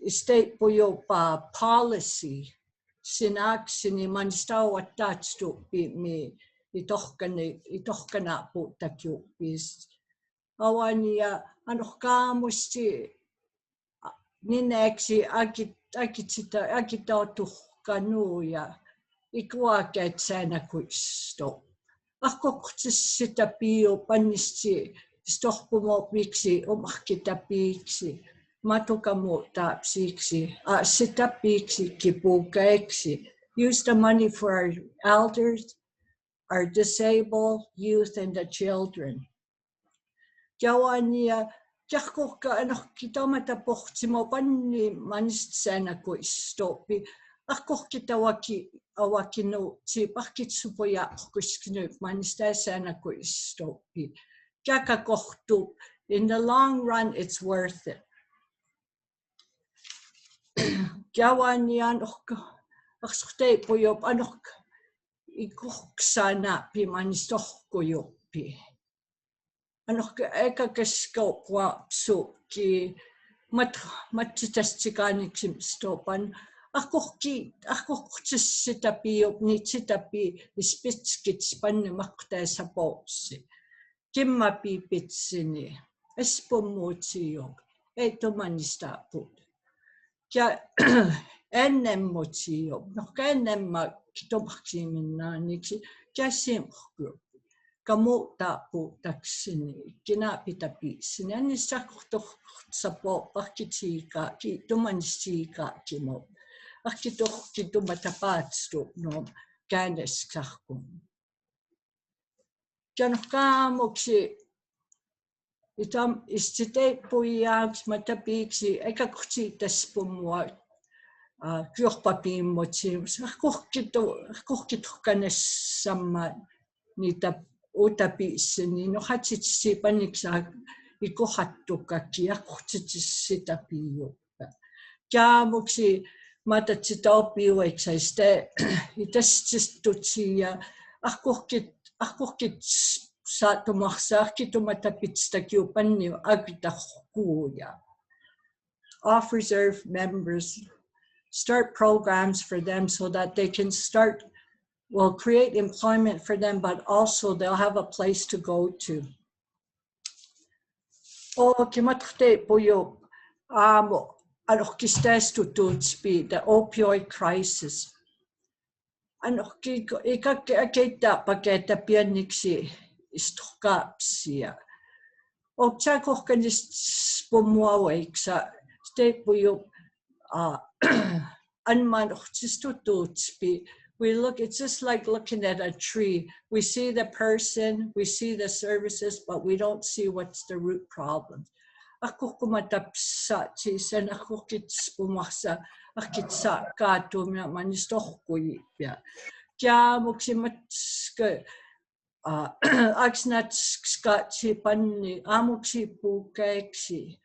state puyo pa policy sinaksini manstaw at tatsto mi itohkana po takyupis awaniya anokamusti nineksi agitautuhkanuja ikuaket sanakuisto akkoktsita pio pannisti stohpumo miksi omahkitapiksi Matokamo tapsiksi, sitapiksi, kipukeiksi. Use the money for our elders, our disabled, youth, and the children. Joanne, Jakoka, and Kitomata Pochimo Panni Manistsana Stopi, Akokitawaki, Awakino, Chipakitsupoya, Kuskinu, Manistasana Stopi, Jakakochtu. In the long run, it's worth it. Joanne akste puyop anok ikuksana pi manistohkoyopi anok ekakesko kwa psuki matitastikaniksim stopan akoktsitapiop nitsitapi ispitskits pannemaktasaposi kimmapi pitsini espomutiok eitomanistaput ja ennen motio no ennen ma kitomaksiminnaaniksi käsimhku kamuta puutaksini kina pitapisini annissakortorsapo pakkitsiika kitomanisiika kimo akkitohkitumatapaatstu no käänneskahkum janokaamoksi itam istite puiaks matapiksi eka kutsiitaspumua kyorpapiimmotsius akkorkitkanessamma niita utapisini no hatsitsipaniksa ikuhattukaki akkortsitsitapiuppa jaamuksi matatsitaupiueksaiste itastistutsia akkorkit Off reserve members start programs for them so that they can create employment for them, but also they'll have a place to go to. The opioid crisis. Istokapsia. Oksakohkanispomuaweiksa stepuyo anmanochtistututsi. We look, it's just like looking at a tree. We see the person, we see the services, but we don't see what's the root problem. Akokumatapsatsi sen akokitspumasa akitsa katumia manistohkuipia. Kya muksimatske Aksnatskatsi panni amuksi pukeksi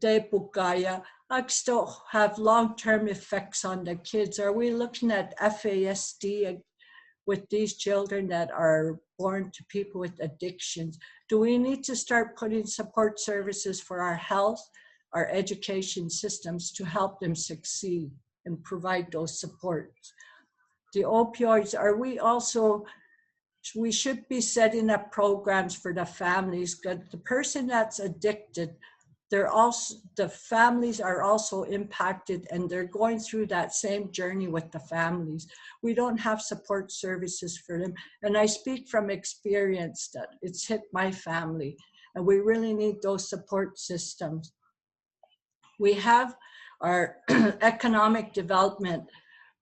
te pukaya aksto have long-term effects on the kids. Are we looking at FASD with these children that are born to people with addictions? Do we need to start putting support services for our health, our education systems to help them succeed and provide those supports? The opioids, we should be setting up programs for the families. The person that's addicted, the families are also impacted and they're going through that same journey with the families. We don't have support services for them. And I speak from experience that it's hit my family and we really need those support systems. We have our economic development.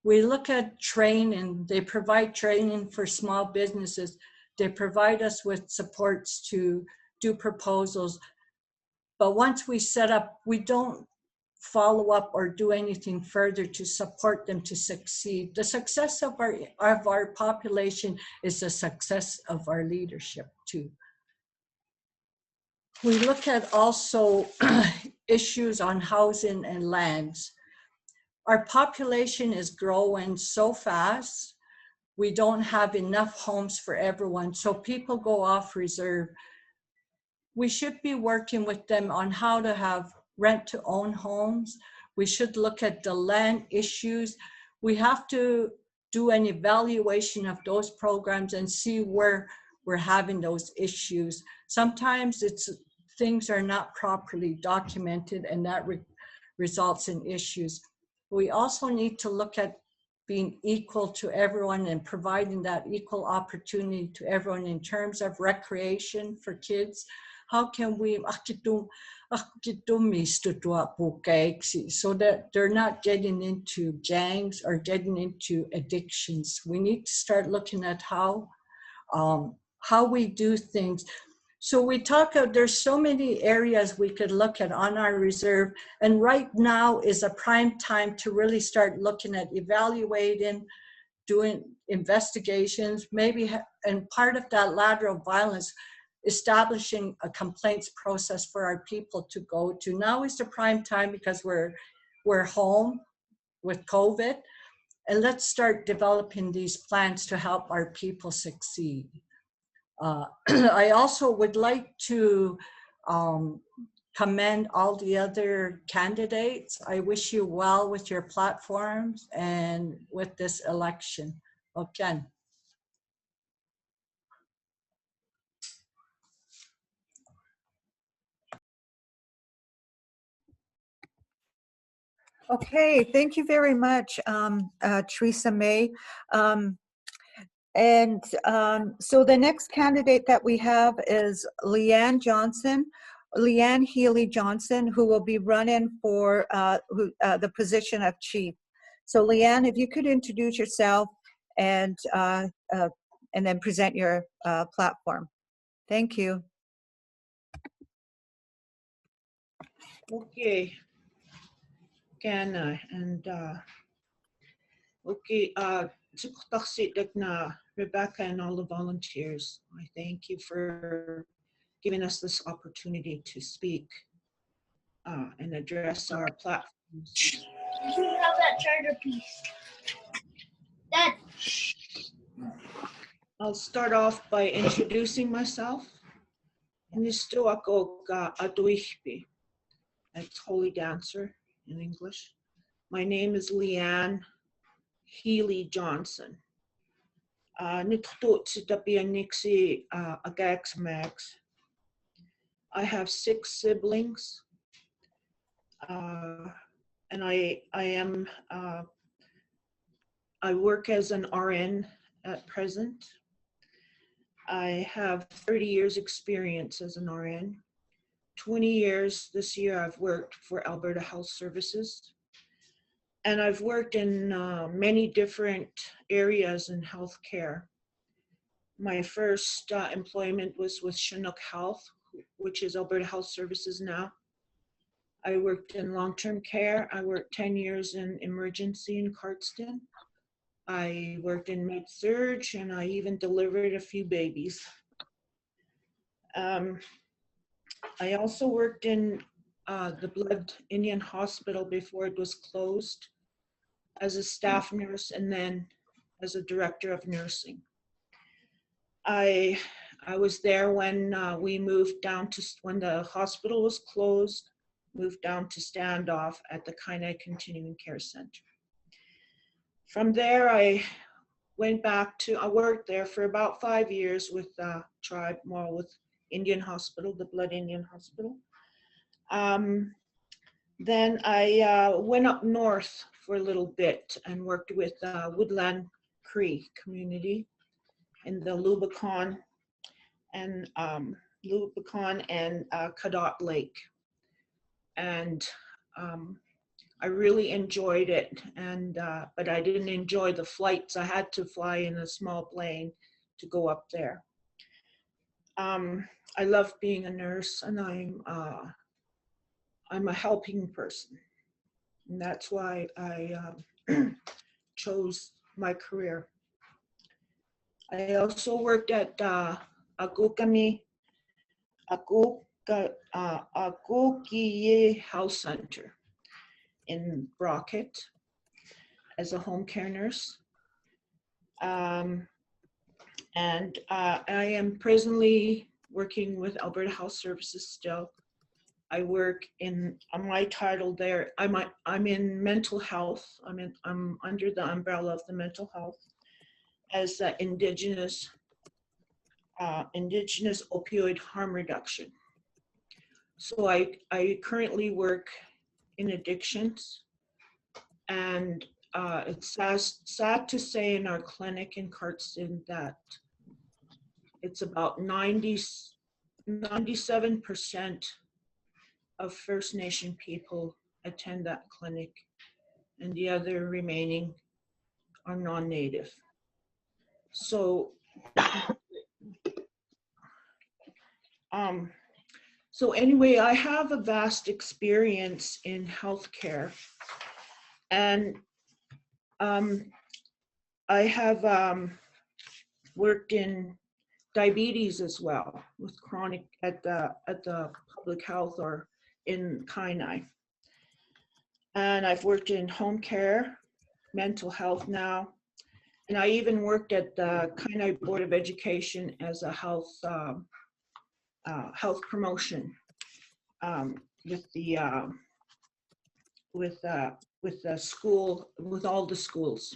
We look at training, they provide training for small businesses. They provide us with supports to do proposals. But once we set up, we don't follow up or do anything further to support them to succeed. The success of our population is the success of our leadership too. We look at also issues on housing and lands. Our population is growing so fast, we don't have enough homes for everyone, so people go off reserve. We should be working with them on how to have rent to own homes. We should look at the land issues. We have to do an evaluation of those programs and see where we're having those issues. Sometimes things are not properly documented, and that results in issues. We also need to look at being equal to everyone and providing that equal opportunity to everyone in terms of recreation for kids. How can we so that they're not getting into gangs or getting into addictions? We need to start looking at how we do things. So we there's so many areas we could look at on our reserve, and right now is a prime time to really start looking at evaluating, doing investigations, maybe, and part of that lateral violence, establishing a complaints process for our people to go to. Now is the prime time because we're home with COVID, and let's start developing these plans to help our people succeed. I also would like to commend all the other candidates. I wish you well with your platforms and with this election. Okay. Okay, thank you very much, Teresa May. So the next candidate that we have is Leeann Healy Johnson, who will be running for the position of chief. So Leeann, if you could introduce yourself and then present your platform. Thank you. Okay. Kana and okay. Rebecca and all the volunteers, I thank you for giving us this opportunity to speak and address our platforms. Did you have that charger piece? Dad. I'll start off by introducing myself. Nisto ako ka atuishpi. That's holy dancer in English. My name is Leeann Healy Johnson. Nitutut tapianiksi agax max. I have 6 siblings, and I work as an RN at present. I have 30 years experience as an RN. 20 years this year I've worked for Alberta Health Services. And I've worked in many different areas in healthcare. My first employment was with Chinook Health, which is Alberta Health Services now. I worked in long-term care. I worked 10 years in emergency in Cardston. I worked in med-surg, and I even delivered a few babies. I also worked in the Blood Indian Hospital before it was closed as a staff nurse, and then as a director of nursing. I was there when we moved down to, when the hospital was closed, moved down to standoff at the Kainai Continuing Care Center. From there, I went back to, I worked there for about 5 years with tribe, more with Indian Hospital, the Blood Indian Hospital. Then I went up north for a little bit and worked with Woodland Cree community in the Lubicon and Cadott Lake. And I really enjoyed it, and but I didn't enjoy the flights. I had to fly in a small plane to go up there. I love being a nurse, and I'm a helping person, and that's why I chose my career. I also worked at Agukiye Health Center in Brockett as a home care nurse. And I am presently working with Alberta Health Services still. I work in, my title there, I'm in mental health. I'm under the umbrella of the mental health as indigenous opioid harm reduction. So I currently work in addictions, and it's sad to say in our clinic in Cardston that it's about 97% of First Nation people attend that clinic, and the other remaining are non-Native. So, so anyway, I have a vast experience in healthcare, and I have worked in diabetes as well, with chronic at the public health or in Kainai. And I've worked in home care, mental health now, and I even worked at the Kainai Board of Education as a health promotion with the school, with all the schools.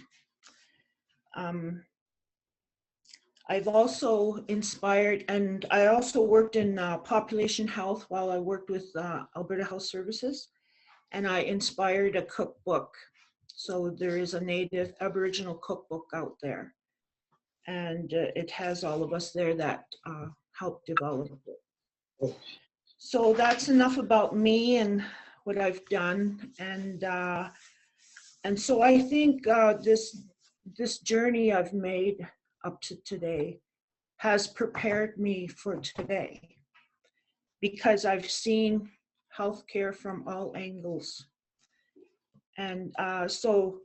I've also inspired, and I also worked in population health while I worked with Alberta Health Services, and I inspired a cookbook. So there is a Native Aboriginal cookbook out there, and it has all of us there that helped develop it. So that's enough about me and what I've done, and so I think this journey I've made up to today has prepared me for today, because I've seen healthcare from all angles. And so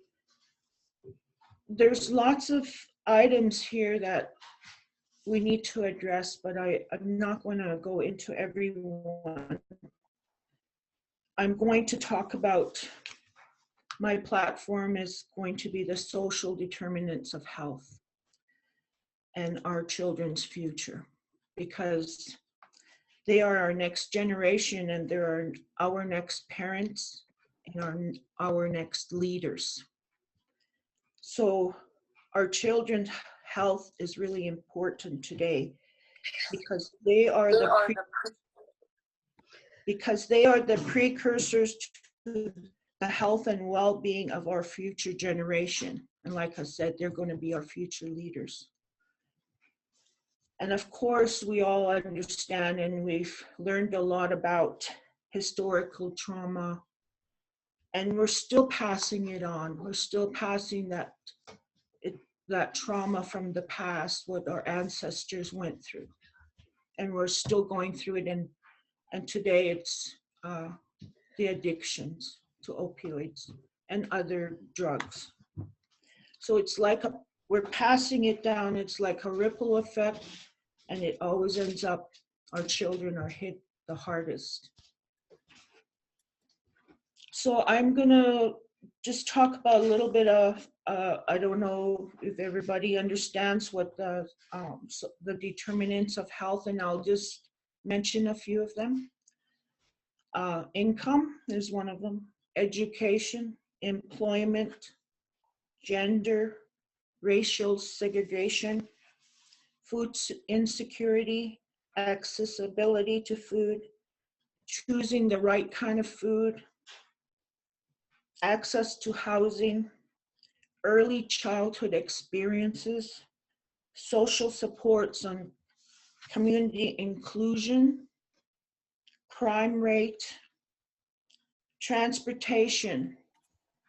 there's lots of items here that we need to address, but I'm not going to go into every one. I'm going to talk about, my platform is going to be the social determinants of health and our children's future, because they are our next generation, and they're our next parents and our next leaders. So our children's health is really important today, because they are the precursors to the health and well-being of our future generation. And like I said, they're going to be our future leaders. And of course, we all understand, and we've learned a lot about historical trauma, and we're still passing it on. We're still passing that trauma from the past, what our ancestors went through. And we're still going through it, and today it's the addictions to opioids and other drugs. So it's like we're passing it down. It's like a ripple effect, and it always ends up, our children are hit the hardest. So I'm gonna just talk about a little bit of, I don't know if everybody understands what the determinants of health, and I'll just mention a few of them. Income is one of them, education, employment, gender, racial segregation, food insecurity, accessibility to food, choosing the right kind of food, access to housing, early childhood experiences, social supports on community inclusion, crime rate, transportation,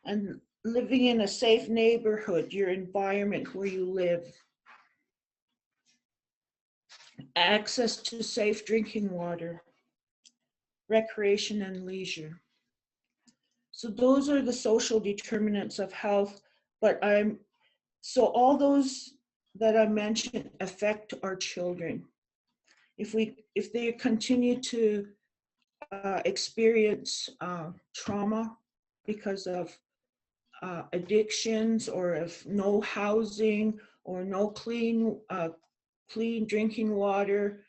and living in a safe neighborhood, your environment where you live, access to safe drinking water, recreation and leisure. So those are the social determinants of health, but so all those that I mentioned affect our children. If they continue to experience trauma because of addictions, or of no housing, or no clean drinking water,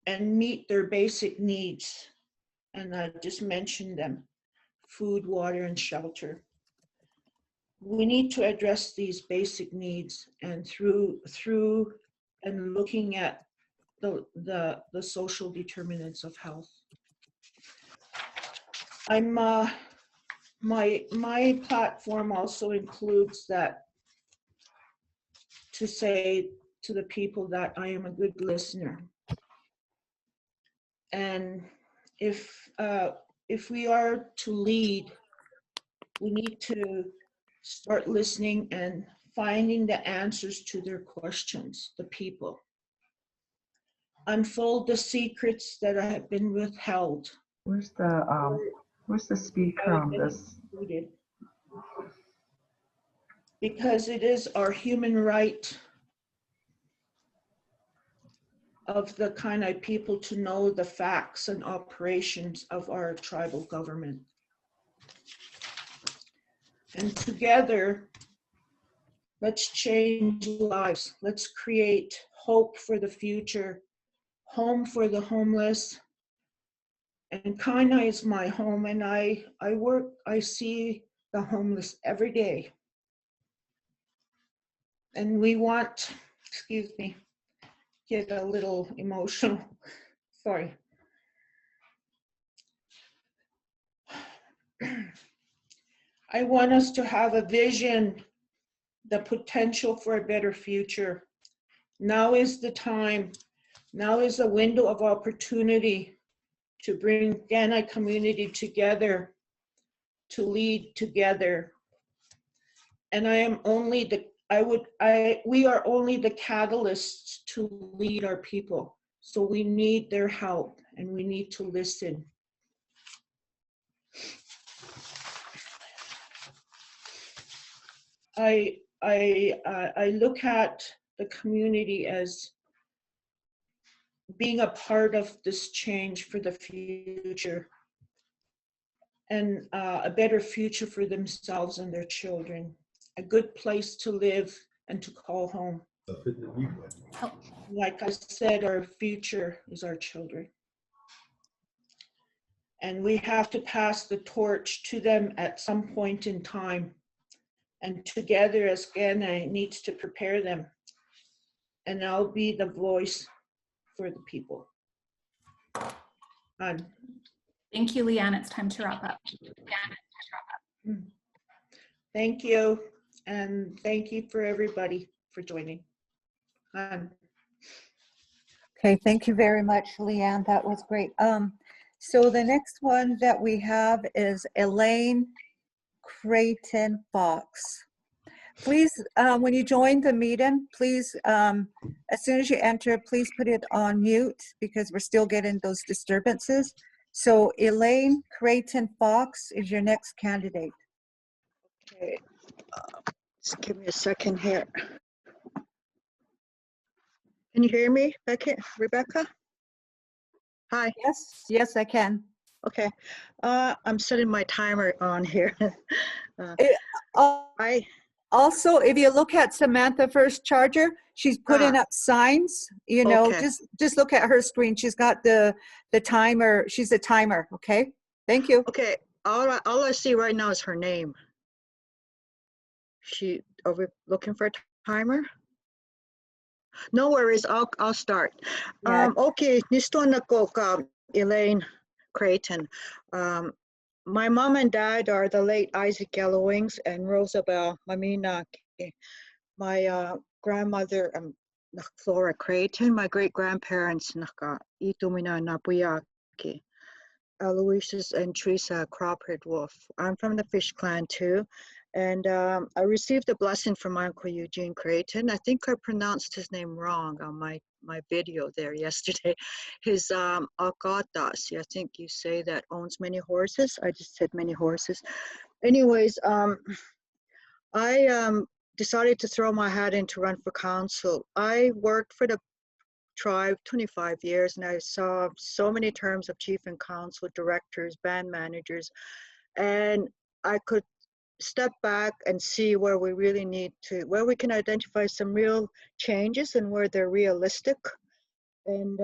and meet their basic needs. And I just mentioned them: food, water, and shelter. We need to address these basic needs, and through and looking at the social determinants of health. I'm my platform also includes that, to say to the people that I am a good listener. And if we are to lead, we need to start listening and finding the answers to their questions, the people. Unfold the secrets that have been withheld. Where's the speaker on this? Included. Because it is our human right of the Kainai people to know the facts and operations of our tribal government. And together, let's change lives. Let's create hope for the future, home for the homeless. And Kainai is my home, and I see the homeless every day. And we want, excuse me, get a little emotional, sorry. I want us to have a vision, the potential for a better future. Now is the time. Now is a window of opportunity to bring Kainai community together, to lead together. And we are only the catalysts to lead our people. So we need their help, and we need to listen. I look at the community as being a part of this change for the future, and a better future for themselves and their children, a good place to live and to call home. Like I said, our future is our children. And we have to pass the torch to them at some point in time. And together as Kainai needs to prepare them. And I'll be the voice for the people. Thank you, Leeann. It's time to wrap up. Thank you. And thank you for everybody for joining. Okay, thank you very much, Leeann. That was great. So the next one that we have is Elaine Creighton Fox. Please, when you join the meeting, please, as soon as you enter, please put it on mute because we're still getting those disturbances. So Elaine Creighton Fox is your next candidate. Okay, just give me a second here. Can you hear me, Rebecca? Hi. Yes, yes, I can. Okay, I'm setting my timer on here. Also, if you look at Samantha First Charger, she's putting up signs, you know, Okay. just look at her screen. She's got the timer. She's a timer. Okay. Thank you. Okay, all I see right now is her name. Are we looking for a timer? No worries, I'll start. Yeah. Okay, nisto na ko ka Elaine Creighton. My mom and dad are the late Isaac Gallowings and Rosabelle Mamina. My grandmother, Flora Creighton, my great-grandparents, Itumina Napuyaki, Aloysius and Teresa Crawford Wolf. I'm from the Fish Clan too. And I received a blessing from my Uncle Eugene Creighton. I think I pronounced his name wrong on my video there yesterday. His Akatas, I think you say that owns many horses. I just said many horses. Anyways, I decided to throw my hat in to run for council. I worked for the tribe 25 years and I saw so many terms of chief and council, directors, band managers, and I could step back and see where we really need to, where we can identify some real changes and where they're realistic. And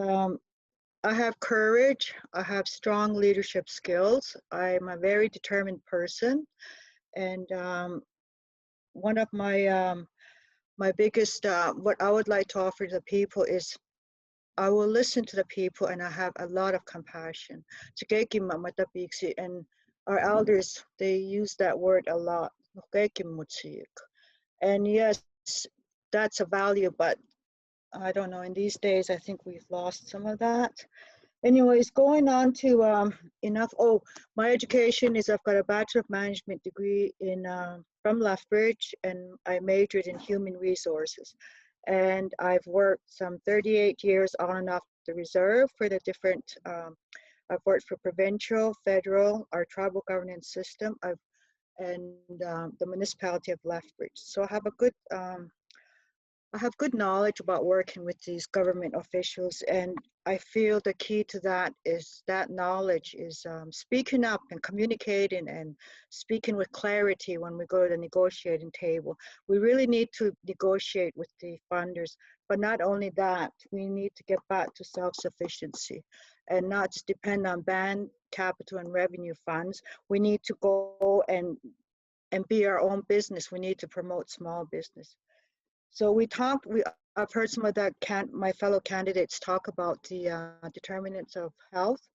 I have courage. I have strong leadership skills. I'm a very determined person. And one of my biggest, what I would like to offer to the people is I will listen to the people and I have a lot of compassion. And our elders, they use that word a lot. And yes, that's a value, but I don't know, in these days, I think we've lost some of that. Anyways, going on to my education is I've got a Bachelor of Management degree in from Lethbridge, and I majored in human resources. And I've worked some 38 years on and off the reserve for the different, I've worked for provincial, federal, our tribal governance system, and the municipality of Lethbridge. So I have good knowledge about working with these government officials, and I feel the key to that is that knowledge is speaking up and communicating and speaking with clarity when we go to the negotiating table. We really need to negotiate with the funders, but not only that, we need to get back to self-sufficiency and not just depend on band, capital, and revenue funds. We need to go and be our own business. We need to promote small business. So I've heard some of that my fellow candidates talk about the determinants of health.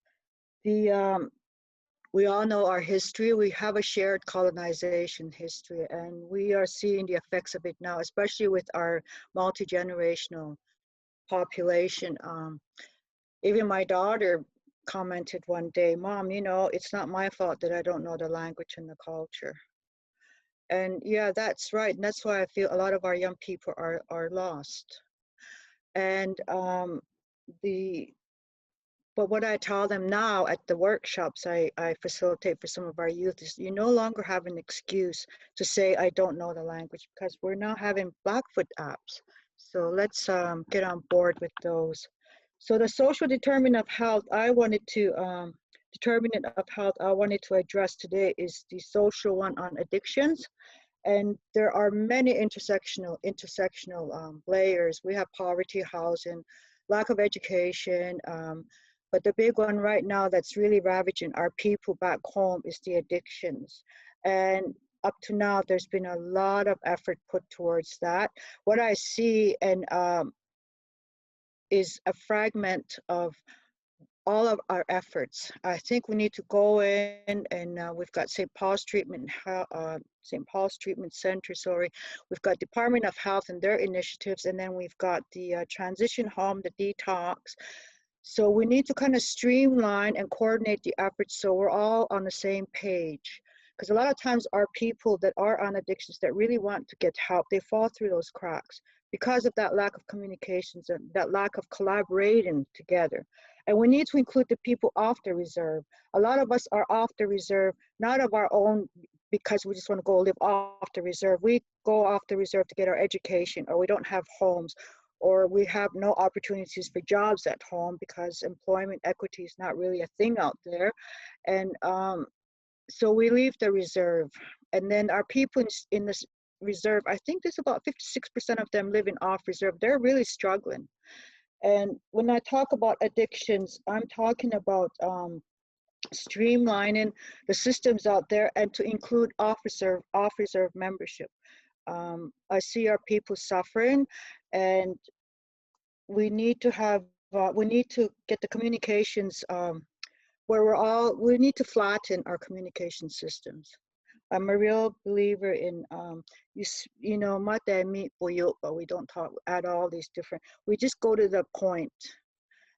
We all know our history. We have a shared colonization history, and we are seeing the effects of it now, especially with our multi-generational population. Even my daughter commented one day, "Mom, it's not my fault that I don't know the language and the culture." And yeah, that's right. And that's why I feel a lot of our young people are lost. And but what I tell them now at the workshops I facilitate for some of our youth is you no longer have an excuse to say, I don't know the language, because we're now having Blackfoot apps. So let's get on board with those. So the social determinant of health I wanted to address today is the social one on addictions. And there are many intersectional layers. We have poverty, housing, lack of education, but the big one right now that's really ravaging our people back home is the addictions. And up to now, there's been a lot of effort put towards that. What I see is a fragment of all of our efforts. I think we need to go in and we've got St. Paul's Treatment Center, We've got Department of Health and their initiatives, and then we've got the transition home, the detox. So we need to kind of streamline and coordinate the efforts so we're all on the same page. Because a lot of times our people that are on addictions that really want to get help, they fall through those cracks because of that lack of communications and that lack of collaborating together. And we need to include the people off the reserve. A lot of us are off the reserve, not of our own, because we just want to go live off the reserve. We go off the reserve to get our education, or we don't have homes, or we have no opportunities for jobs at home because employment equity is not really a thing out there. And so we leave the reserve. And then our people in this reserve, I think there's about 56% of them living off reserve. They're really struggling. And when I talk about addictions, I'm talking about streamlining the systems out there and to include off-reserve membership. I see our people suffering, and we need to get the communications where we need to flatten our communication systems. I'm a real believer in, but we don't talk at all these different, we just go to the point.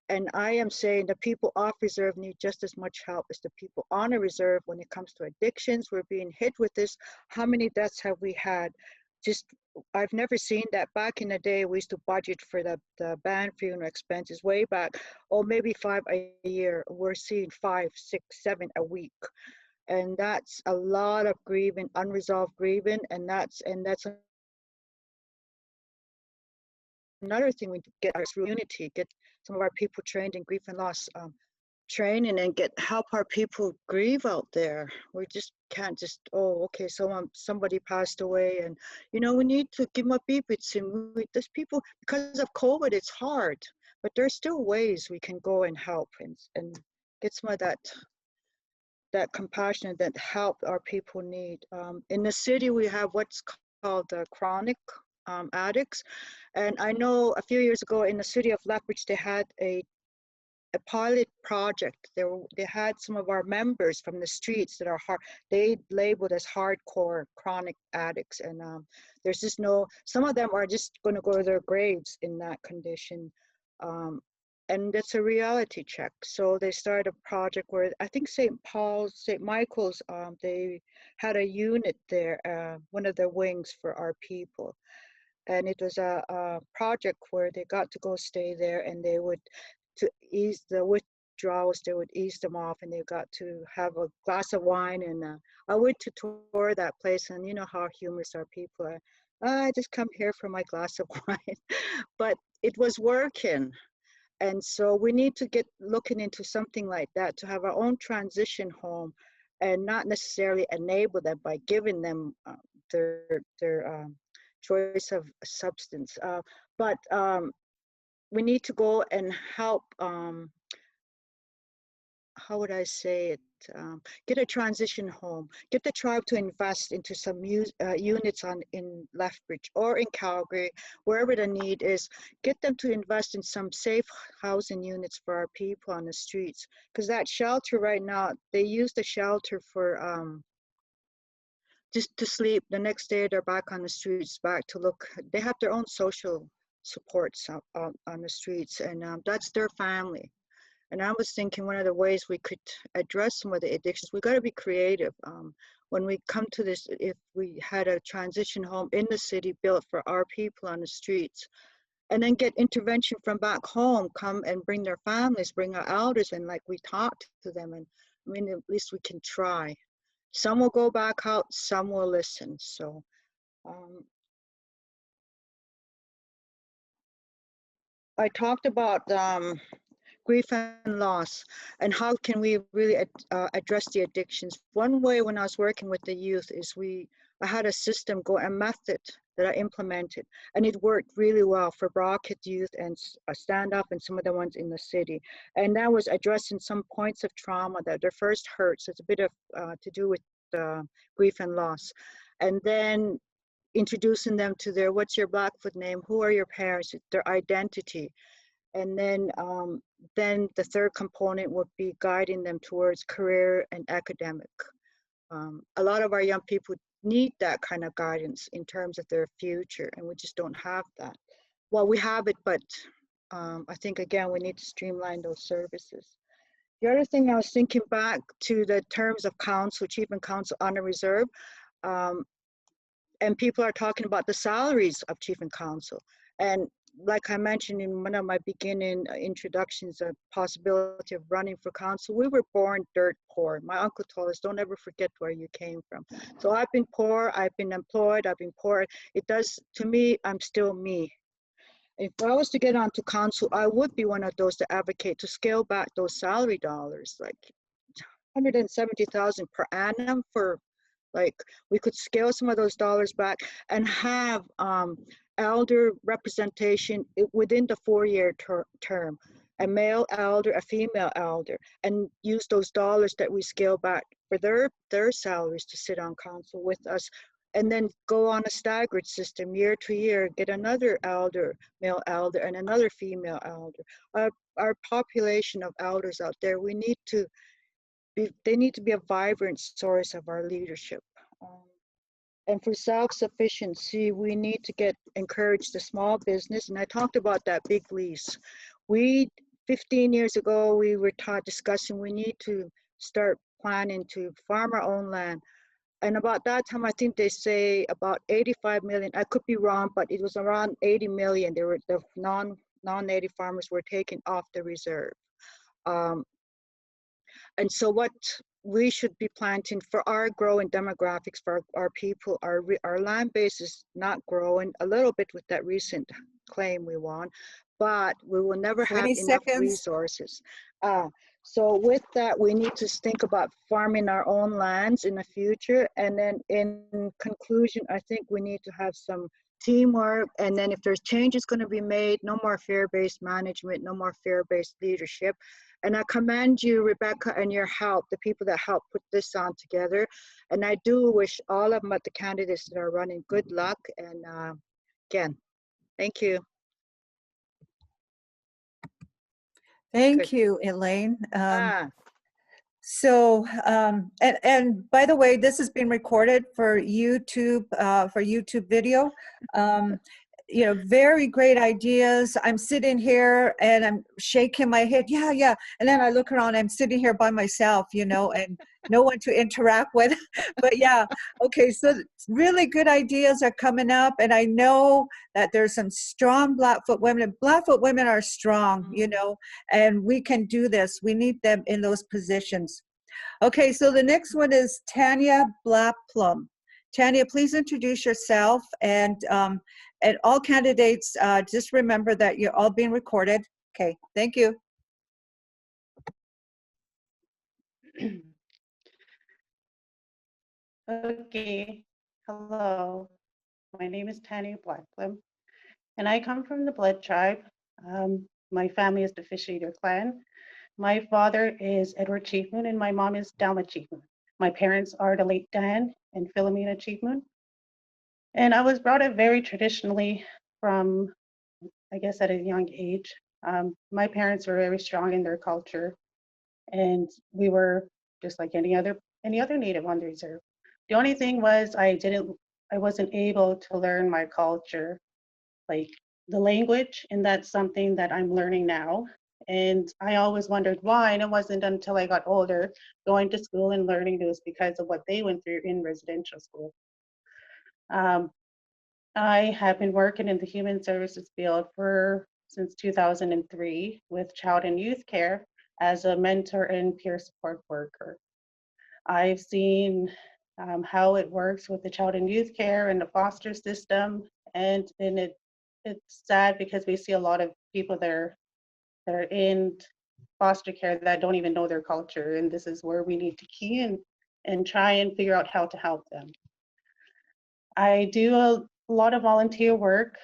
And I am saying the people off reserve need just as much help as the people on a reserve when it comes to addictions. We're being hit with this. How many deaths have we had? I've never seen that. Back in the day, we used to budget for the band funeral expenses way back, maybe 5 a year. We're seeing 5, 6, 7 a week. And that's a lot of grieving, unresolved grieving, and that's another thing. We get our community, get some of our people trained in grief and loss training, and help our people grieve out there. We just can't just, okay, somebody passed away, and we need to give them a beep. There's people, because of COVID, it's hard. but there's still ways we can go and help and get some of that compassion that help our people need. In the city, we have what's called the chronic addicts. And I know a few years ago in the city of Lethbridge, they had a pilot project. They had some of our members from the streets that are they labeled as hardcore chronic addicts. And there's just some of them are just going to go to their graves in that condition. And it's a reality check. So they started a project where I think St. Michael's, they had a unit there, one of their wings for our people. And it was a project where they got to go stay there, and they would, to ease the withdrawals, they would ease them off, and they got to have a glass of wine. And I went to tour that place, and you know how humorous our people are. I just come here for my glass of wine. But it was working. And so we need to get looking into something like that, to have our own transition home and not necessarily enable them by giving them their choice of substance. But we need to go and help, how would I say it, get a transition home, get the tribe to invest into some units in Lethbridge or in Calgary, wherever the need is, get them to invest in some safe housing units for our people on the streets. Because that shelter right now, they use the shelter for just to sleep. The next day they're back on the streets, back to look. They have their own social supports on the streets, and that's their family. And I was thinking one of the ways we could address some of the addictions, we got to be creative. When we come to this, if we had a transition home in the city built for our people on the streets, and then get intervention from back home, come and bring their families, bring our elders, and like we talked to them, and I mean, at least we can try. Some will go back out, some will listen. So I talked about grief and loss, and how can we really address the addictions. One way when I was working with the youth is I had a system, a method that I implemented, and it worked really well for Brockett youth and Stand Up and some of the ones in the city. And that was addressing some points of trauma, that their first hurts. It's a bit of to do with grief and loss. And then introducing them to what's your Blackfoot name, who are your parents, their identity. And then the third component would be guiding them towards career and academic. A lot of our young people need that kind of guidance in terms of their future, and we just don't have that. Well, we have it, but I think, again, we need to streamline those services. The other thing I was thinking back to the terms of council, chief and council on a reserve, and people are talking about the salaries of chief and council. And like I mentioned in one of my beginning introductions, a possibility of running for council, we were born dirt poor. My uncle told us, don't ever forget where you came from. So I've been poor, I've been employed, I've been poor. It does, to me, I'm still me. If I was to get onto council, I would be one of those to advocate to scale back those salary dollars, like 170,000 per annum for, like, we could scale some of those dollars back and have elder representation within the 4-year term, a male elder, a female elder, and use those dollars that we scale back for their salaries to sit on council with us, and then go on a staggered system year to year, get another elder, male elder, and another female elder. Our population of elders out there, they need to be a vibrant source of our leadership. And for self-sufficiency, we need to encourage the small business. And I talked about that big lease. 15 years ago, we were discussing we need to start planning to farm our own land. And about that time, I think they say about 85 million. I could be wrong, but it was around 80 million. The non-native farmers were taken off the reserve. And so what we should be planting for our growing demographics, for our people, our land base is not growing, a little bit with that recent claim we won, but we will never have 20 enough seconds. resources. So with that, we need to think about farming our own lands in the future. And then in conclusion, I think we need to have some teamwork, and then if there's changes going to be made, no more fear-based management, no more fear-based leadership. And I commend you, Rebecca, and your help, the people that helped put this on together. And I do wish all of them, the candidates that are running, good luck. And again, thank you. Thank you, Elaine. Ah, So, and by the way, this has been recorded for YouTube video. You know, very great ideas. I'm sitting here and I'm shaking my head. Yeah, yeah. And then I look around, I'm sitting here by myself, you know, and no one to interact with. But yeah, okay. So really good ideas are coming up. And I know that there's some strong Blackfoot women, and Blackfoot women are strong, you know, and we can do this. We need them in those positions. Okay, so the next one is Tania Plume. Tania, please introduce yourself, and all candidates, just remember that you're all being recorded. Okay, thank you. Okay, hello. My name is Tania Plume, and I come from the Blood Tribe. My family is the Fish Eater clan. My father is Edward Chiefmoon, and my mom is Dalma Chiefmoon. My parents are the late Dan and Philomena Chiefmoon. And I was brought up very traditionally from, I guess, at a young age. My parents were very strong in their culture, and we were just like any other native on the reserve. The only thing was I wasn't able to learn my culture, like the language, and that's something that I'm learning now. And I always wondered why, and it wasn't until I got older, going to school and learning it was because of what they went through in residential school. I have been working in the human services field since 2003 with child and youth care as a mentor and peer support worker. I've seen how it works with the child and youth care and the foster system, and it's sad because we see a lot of people that are in foster care that don't even know their culture, and this is where we need to key in and try and figure out how to help them. I do a lot of volunteer work.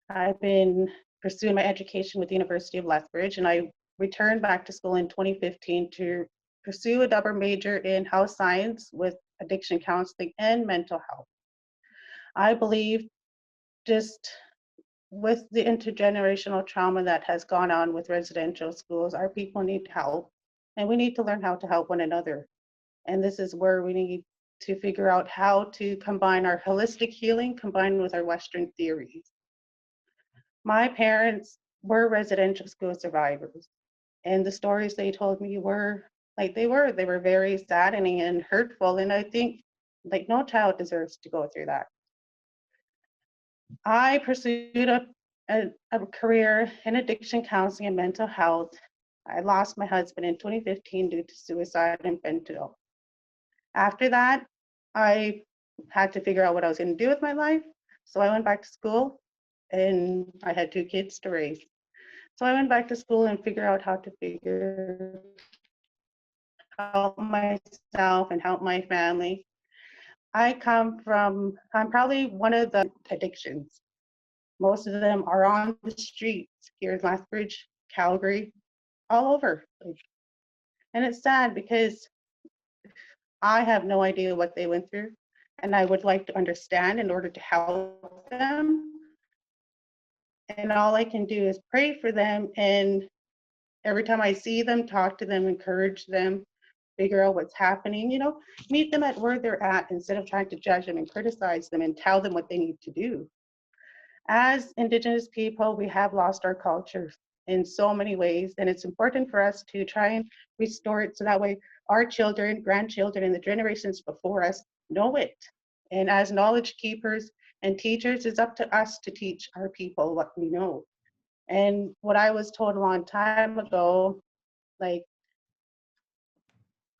I've been pursuing my education with the University of Lethbridge, and I returned back to school in 2015 to pursue a double major in health science with addiction counseling and mental health. I believe just with the intergenerational trauma that has gone on with residential schools, our people need help, and we need to learn how to help one another. And this is where we need to figure out how to combine our holistic healing combined with our Western theories. My parents were residential school survivors, and the stories they told me were they were very saddening and hurtful, and I think like no child deserves to go through that. I pursued a career in addiction counseling and mental health. I lost my husband in 2015 due to suicide and fentanyl. After that, I had to figure out what I was going to do with my life, so I went back to school, and I had 2 kids to raise. So I went back to school and figured out how to help myself and help my family. I'm probably one of the addictions. Most of them are on the streets here in Lethbridge, Calgary, all over. And it's sad because I have no idea what they went through, and I would like to understand in order to help them. And all I can do is pray for them, and every time I see them, talk to them, encourage them, figure out what's happening, meet them at where they're at instead of trying to judge them and criticize them and tell them what they need to do. As Indigenous people, we have lost our culture in so many ways, and it's important for us to try and restore it so that way our children, grandchildren, and the generations before us know it. And as knowledge keepers and teachers, it's up to us to teach our people what we know. And what I was told a long time ago, like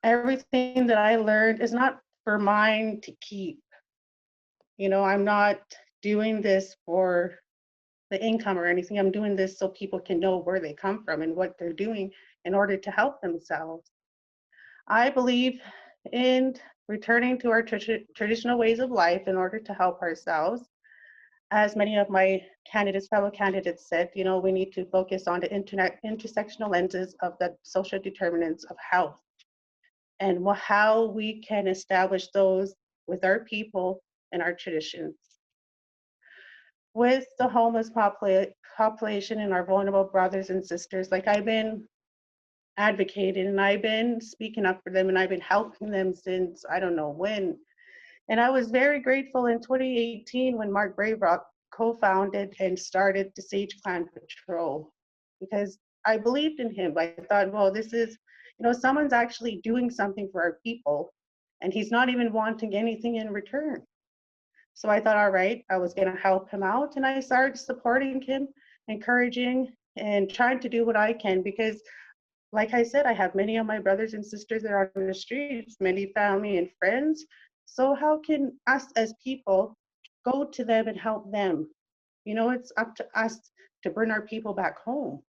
everything that I learned is not for mine to keep. I'm not doing this for the income or anything. I'm doing this so people can know where they come from and what they're doing in order to help themselves. I believe in returning to our traditional ways of life in order to help ourselves. as many of my fellow candidates said, you know, we need to focus on the intersectional lenses of the social determinants of health and how we can establish those with our people and our traditions. With the homeless population and our vulnerable brothers and sisters, like I've been advocating and I've been speaking up for them and I've been helping them since I don't know when. And I was very grateful in 2018 when Mark Braverock co-founded and started the Sage Clan Patrol, because I believed in him. I thought, well, this is, you know, someone's actually doing something for our people and he's not even wanting anything in return. So I thought, all right, I was going to help him out, and I started supporting him, encouraging, and trying to do what I can, because like I said, I have many of my brothers and sisters that are on the streets, many family and friends. So how can us as people go to them and help them? You know, it's up to us to bring our people back home.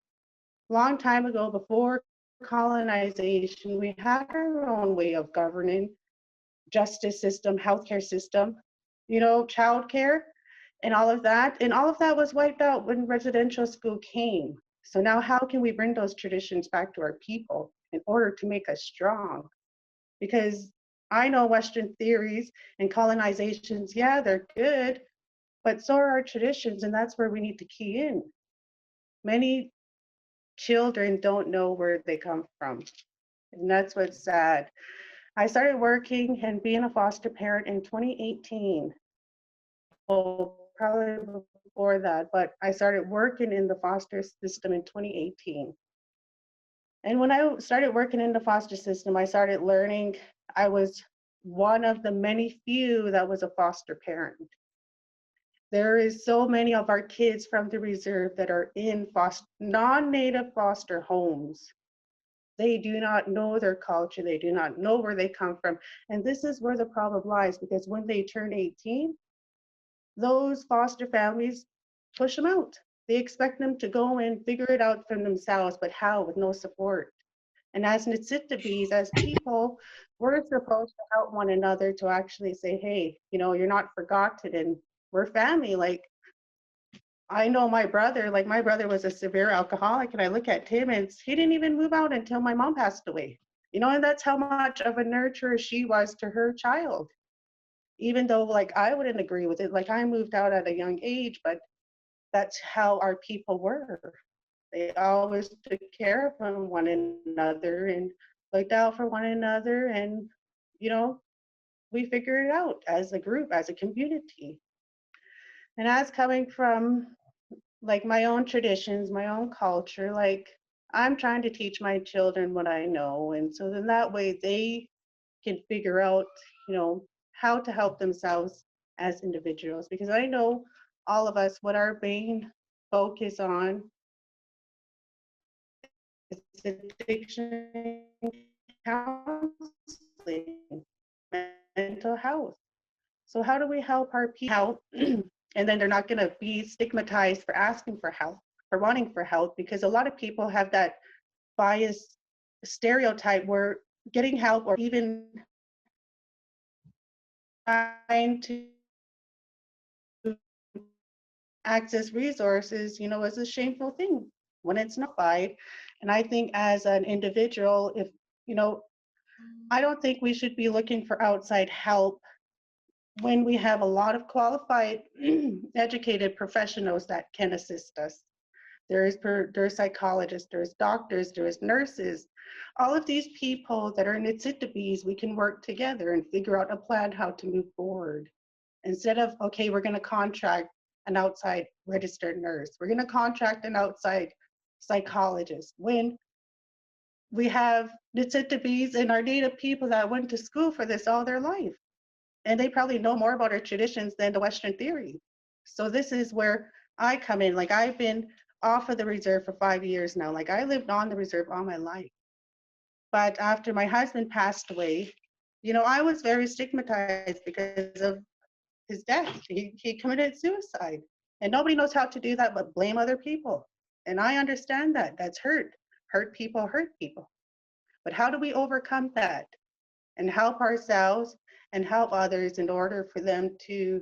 Long time ago, before colonization, we had our own way of governing, justice system, healthcare system, you know, childcare and all of that. And all of that was wiped out when residential school came. So now how can we bring those traditions back to our people in order to make us strong? Because I know Western theories and colonizations, yeah, they're good, but so are our traditions, and that's where we need to key in. Many children don't know where they come from, and that's what's sad. I started working and being a foster parent in 2018. Well, probably before that, but I started working in the foster system in 2018. And when I started working in the foster system, I started learning. I was one of the many few that was a foster parent. There is so many of our kids from the reserve that are in non-native foster homes. They do not know their culture. They do not know where they come from. And this is where the problem lies, because when they turn 18, those foster families push them out. They expect them to go and figure it out for themselves, but how? With no support. And as Nitsitabees, as people, we're supposed to help one another to actually say, hey, you know, you're not forgotten and we're family. Like, I know my brother was a severe alcoholic, and I look at him and he didn't even move out until my mom passed away. You know, and that's how much of a nurturer she was to her child. Even though like I wouldn't agree with it, like I moved out at a young age, but that's how our people were. They always took care of one another and looked out for one another, and you know, we figured it out as a group, as a community. And as coming from like my own traditions, my own culture, like I'm trying to teach my children what I know, and so then that way they can figure out, you know, how to help themselves as individuals, because I know all of us, what our main focus on is addiction counseling, mental health. So how do we help our people? And then they're not going to be stigmatized for asking for help, for wanting for help, because a lot of people have that biased stereotype where getting help or even trying to access resources, you know, is a shameful thing when it's not applied. And I think as an individual, if, you know, I don't think we should be looking for outside help when we have a lot of qualified, educated professionals that can assist us. There's psychologists, there's doctors, there's nurses. All of these people that are Nitsitabees, we can work together and figure out a plan how to move forward. Instead of, okay, we're going to contract an outside registered nurse, we're going to contract an outside psychologist, when we have Nitsitabees and our Native people that went to school for this all their life. And they probably know more about our traditions than the Western theory. So this is where I come in. Like I've been off of the reserve for 5 years now. Like I lived on the reserve all my life. But after my husband passed away, you know, I was very stigmatized because of his death. He committed suicide. And nobody knows how to do that but blame other people. And I understand that. That's hurt. Hurt people hurt people. But how do we overcome that and help ourselves and help others in order for them to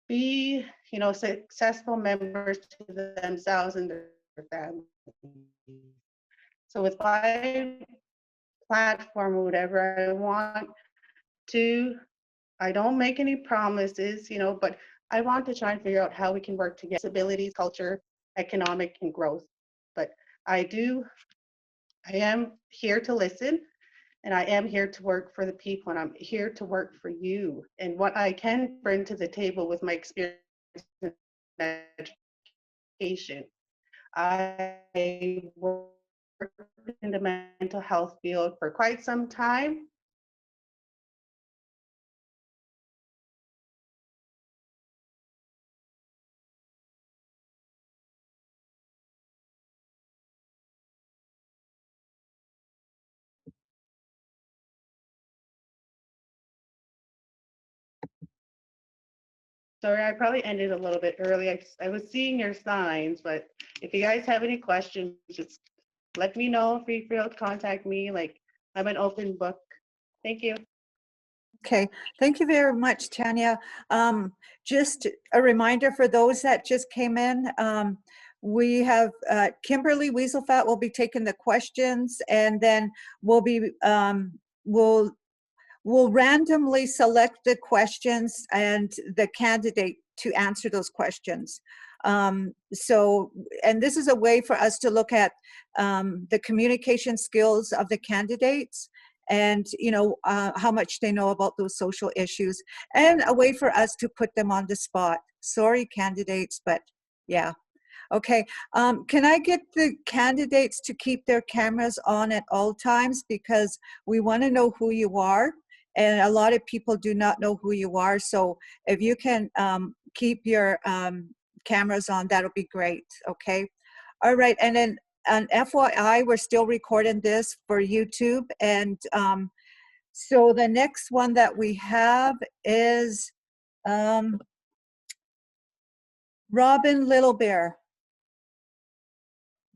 be, successful members to themselves and their families. So with my platform or whatever I want to, I don't make any promises, but I want to try and figure out how we can work together, disabilities, culture, economic, and growth. But I am here to listen, and I am here to work for the people, and I'm here to work for you. And what I can bring to the table with my experience in education, I worked in the mental health field for quite some time. Sorry, I probably ended a little bit early. I was seeing your signs, but if you guys have any questions, just let me know. Feel free to contact me. Like, I'm an open book. Thank you. Okay, thank you very much, Tania. Just a reminder for those that just came in, we have Kimberly Weaselfat will be taking the questions, and then we'll be we'll randomly select the questions and the candidate to answer those questions. So, and this is a way for us to look at the communication skills of the candidates, and how much they know about those social issues, and a way for us to put them on the spot. Sorry, candidates, but yeah. Okay, can I get the candidates to keep their cameras on at all times, because we want to know who you are, and a lot of people do not know who you are. So if you can keep your cameras on, that'll be great. Okay, all right. And then on FYI, we're still recording this for YouTube, and so the next one that we have is Robin Little Bear.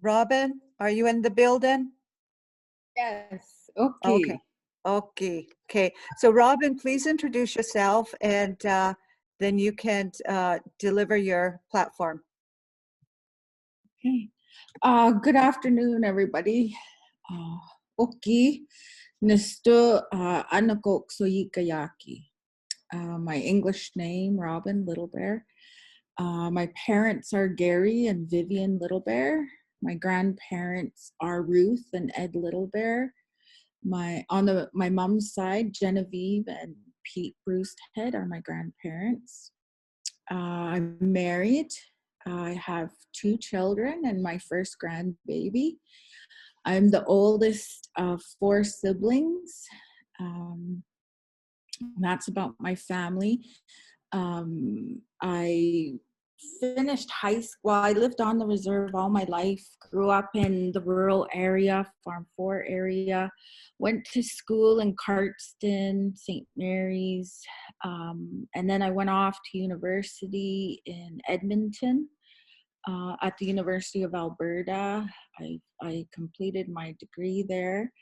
Robin, are you in the building? Yes. Okay. Okay. Okay. So Robin, please introduce yourself, and then you can deliver your platform. Okay. Good afternoon, everybody. Okay. Nisto Anakok Soyikayaki. My English name, Robin Little Bear. My parents are Gary and Vivian Little Bear. My grandparents are Ruth and Ed Little Bear. My mom's side, Genevieve and Pete Bruised are my grandparents. I'm married. I have 2 children and my first grandbaby. I'm the oldest of 4 siblings. That's about my family. I finished high school. Well, I lived on the reserve all my life, grew up in the rural area, Farm 4 area, went to school in Cardston, St. Mary's, and then I went off to university in Edmonton at the University of Alberta. I completed my degree there.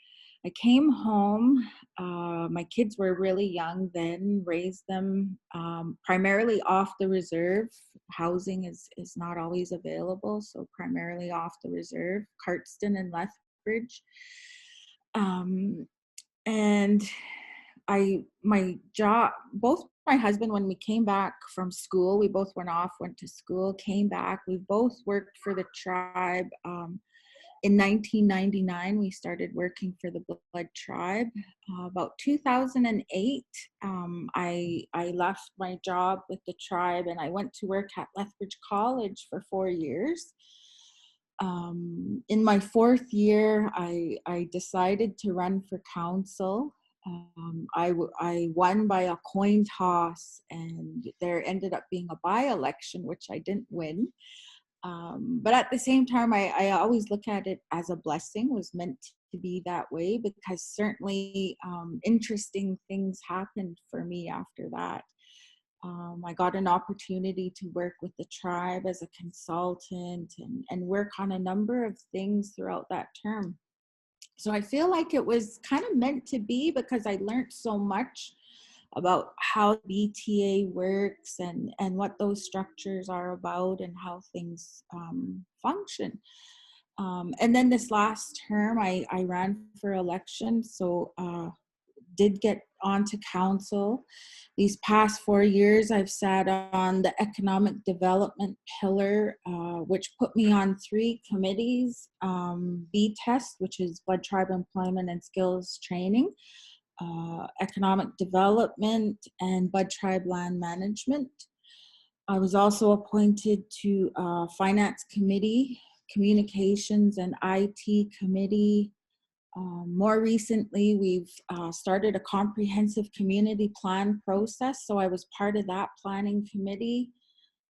I came home. My kids were really young then, raised them primarily off the reserve. Housing is not always available, so primarily off the reserve, Cardston and Lethbridge. And my job, both my husband, when we came back from school, we both went to school, came back. We both worked for the tribe. In 1999, we started working for the Blood Tribe. About 2008, I left my job with the tribe and I went to work at Lethbridge College for 4 years. In my 4th year, I decided to run for council. I won by a coin toss, and there ended up being a by-election, which I didn't win. But at the same time, I always look at it as a blessing, was meant to be that way, because certainly interesting things happened for me after that. I got an opportunity to work with the tribe as a consultant and work on a number of things throughout that term. So I feel like it was kind of meant to be, because I learned so much about how BTA works and what those structures are about and how things function. And then this last term, I ran for election, so did get onto council. These past 4 years, I've sat on the economic development pillar, which put me on 3 committees, B-Test, which is Blood Tribe Employment and Skills Training, economic development, and Blood Tribe land management. I was also appointed to finance committee, communications and IT committee. More recently, we've started a comprehensive community plan process, so I was part of that planning committee.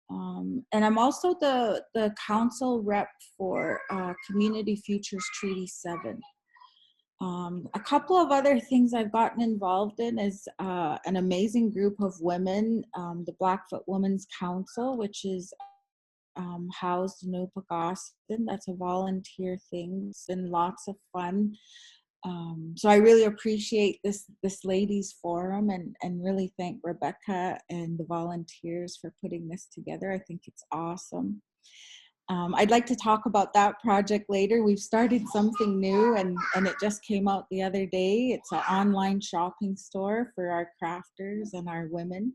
And I'm also the council rep for Community Futures Treaty 7. A couple of other things I've gotten involved in is an amazing group of women, the Blackfoot Women's Council, which is housed in Upagostin. That's a volunteer thing. It's been lots of fun. So I really appreciate this ladies forum and really thank Rebecca and the volunteers for putting this together. I think it's awesome. I'd like to talk about that project later. We've started something new and it just came out the other day. It's an online shopping store for our crafters and our women.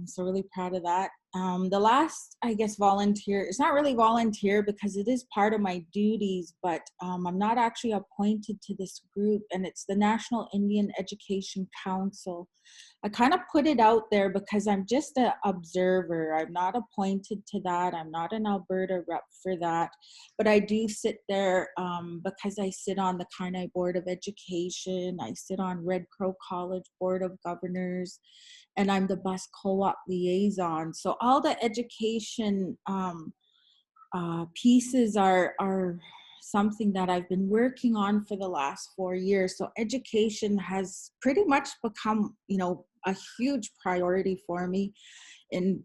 So really proud of that. The last, I guess, volunteer, it's not really volunteer because it is part of my duties, but I'm not actually appointed to this group, and it's the National Indian Education Council. I kind of put it out there because I'm just an observer. I'm not appointed to that. I'm not an Alberta rep for that, but I do sit there because I sit on the Kainai Board of Education. I sit on Red Crow College Board of Governors, and I'm the bus co-op liaison. So all the education pieces are something that I've been working on for the last 4 years. So education has pretty much become, a huge priority for me in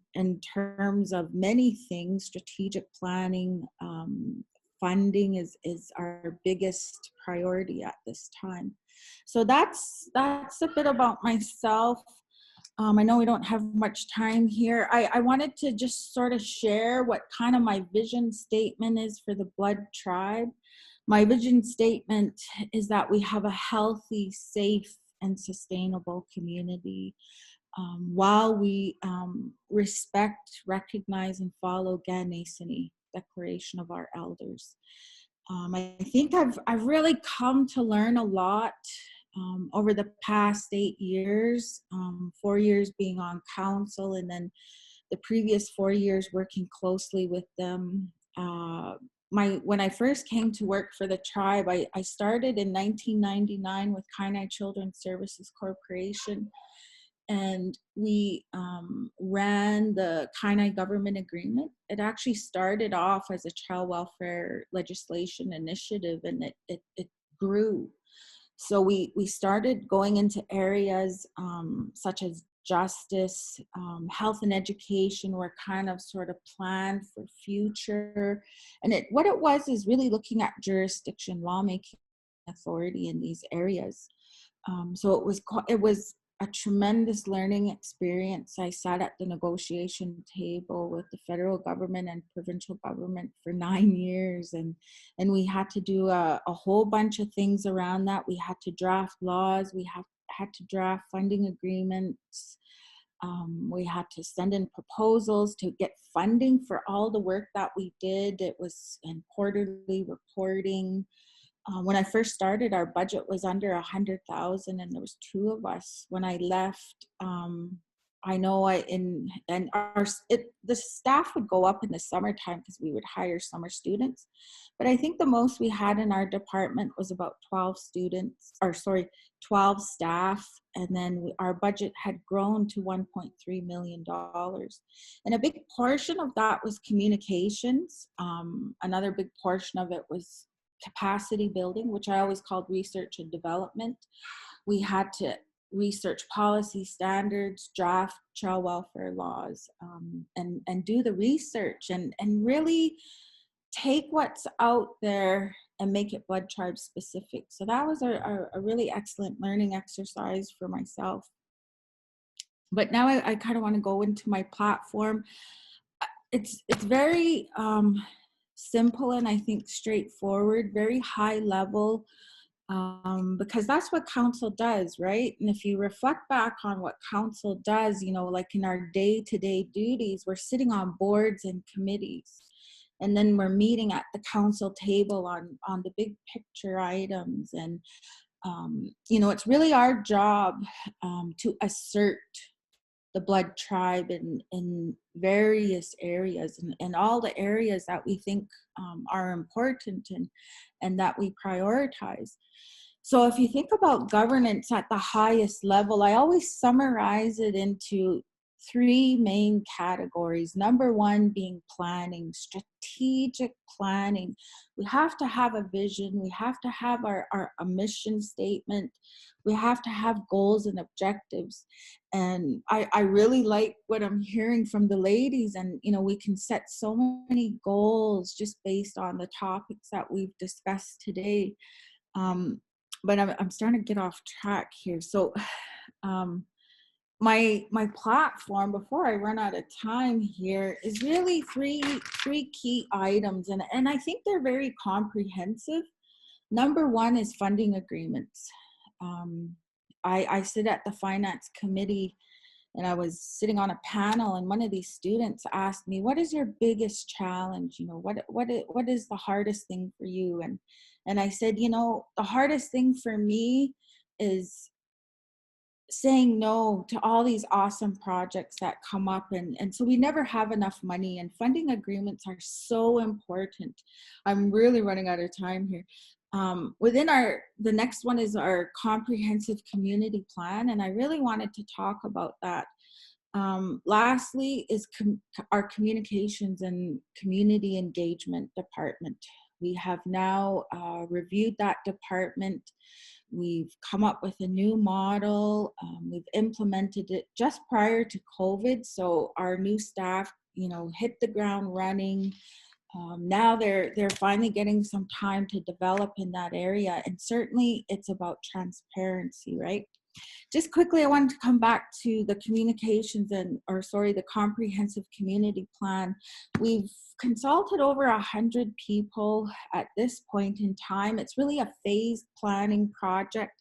terms of many things. Strategic planning, funding is our biggest priority at this time. So that's a bit about myself. I know we don't have much time here. I wanted to just sort of share what kind of my vision statement is for the Blood Tribe. My vision statement is that we have a healthy, safe, and sustainable community while we respect, recognize, and follow Ganesini, Declaration of Our Elders. I think I've really come to learn a lot over the past 8 years, 4 years being on council, and then the previous 4 years working closely with them. When I first came to work for the tribe, I started in 1999 with Kainai Children's Services Corporation, and we ran the Kainai Government Agreement. It actually started off as a child welfare legislation initiative, and it grew. So we started going into areas such as justice, health and education were kind of sort of planned for future. And what it was is really looking at jurisdiction, lawmaking authority in these areas. So it was a tremendous learning experience. I sat at the negotiation table with the federal government and provincial government for 9 years, and we had to do a whole bunch of things around that. We had to draft laws, we had to draft funding agreements, we had to send in proposals to get funding for all the work that we did. It was in quarterly reporting. When I first started, our budget was under 100,000, and there was 2 of us. When I left, I know the staff would go up in the summertime because we would hire summer students, but I think the most we had in our department was about 12 staff, and then our budget had grown to $1.3 million. And a big portion of that was communications. Another big portion of it was capacity building, which I always called research and development. We had to research policy standards, draft child welfare laws, and do the research and really take what's out there and make it Blood Tribe specific. So that was a really excellent learning exercise for myself. But now I kind of want to go into my platform. It's very simple and I think straightforward, very high level, because that's what council does, right? And if you reflect back on what council does, you know, like in our day-to-day duties, we're sitting on boards and committees, and then we're meeting at the council table on the big picture items. And you know, it's really our job to assert the blood tribe in various areas, and all the areas that we think are important and that we prioritize. So if you think about governance at the highest level, I always summarize it into 3 main categories. Number 1 being planning, strategic planning. We have to have a vision. We have to have a mission statement. We have to have goals and objectives. And I really like what I'm hearing from the ladies. And, you know, we can set so many goals just based on the topics that we've discussed today. But I'm starting to get off track here. So my platform, before I run out of time here, is really three key items. And I think they're very comprehensive. Number 1 is funding agreements. I sit at the finance committee, and I was sitting on a panel, and one of these students asked me, what is your biggest challenge? You know, what is the hardest thing for you? And I said, you know, the hardest thing for me is saying no to all these awesome projects that come up. And so we never have enough money, and funding agreements are so important. I'm really running out of time here. The next one is our comprehensive community plan, and I really wanted to talk about that. Lastly is our communications and community engagement department. We have now reviewed that department. We've come up with a new model. We've implemented it just prior to COVID. So our new staff, you know, hit the ground running. Now they're finally getting some time to develop in that area. And certainly it's about transparency, right? Just quickly, I wanted to come back to the communications the comprehensive community plan. We've consulted over 100 people at this point in time. It's really a phased planning project.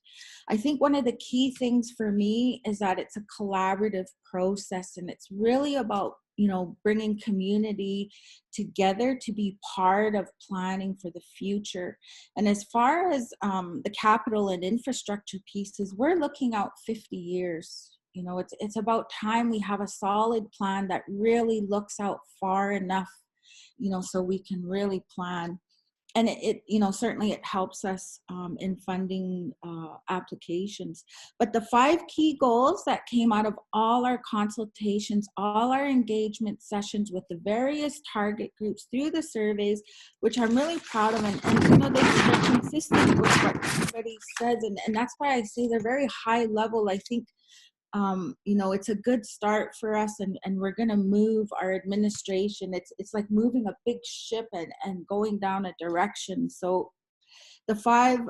I think one of the key things for me is that it's a collaborative process, and it's really about, you know, bringing community together to be part of planning for the future. And as far as the capital and infrastructure pieces, we're looking out 50 years. You know, it's about time we have a solid plan that really looks out far enough, you know, so we can really plan. And it you know, certainly it helps us in funding applications. But the 5 key goals that came out of all our consultations, all our engagement sessions with the various target groups through the surveys, which I'm really proud of, and you know, they're consistent with what everybody says, and that's why I say they're very high level. I think you know, it's a good start for us, and we're going to move our administration. It's like moving a big ship and going down a direction. So the 5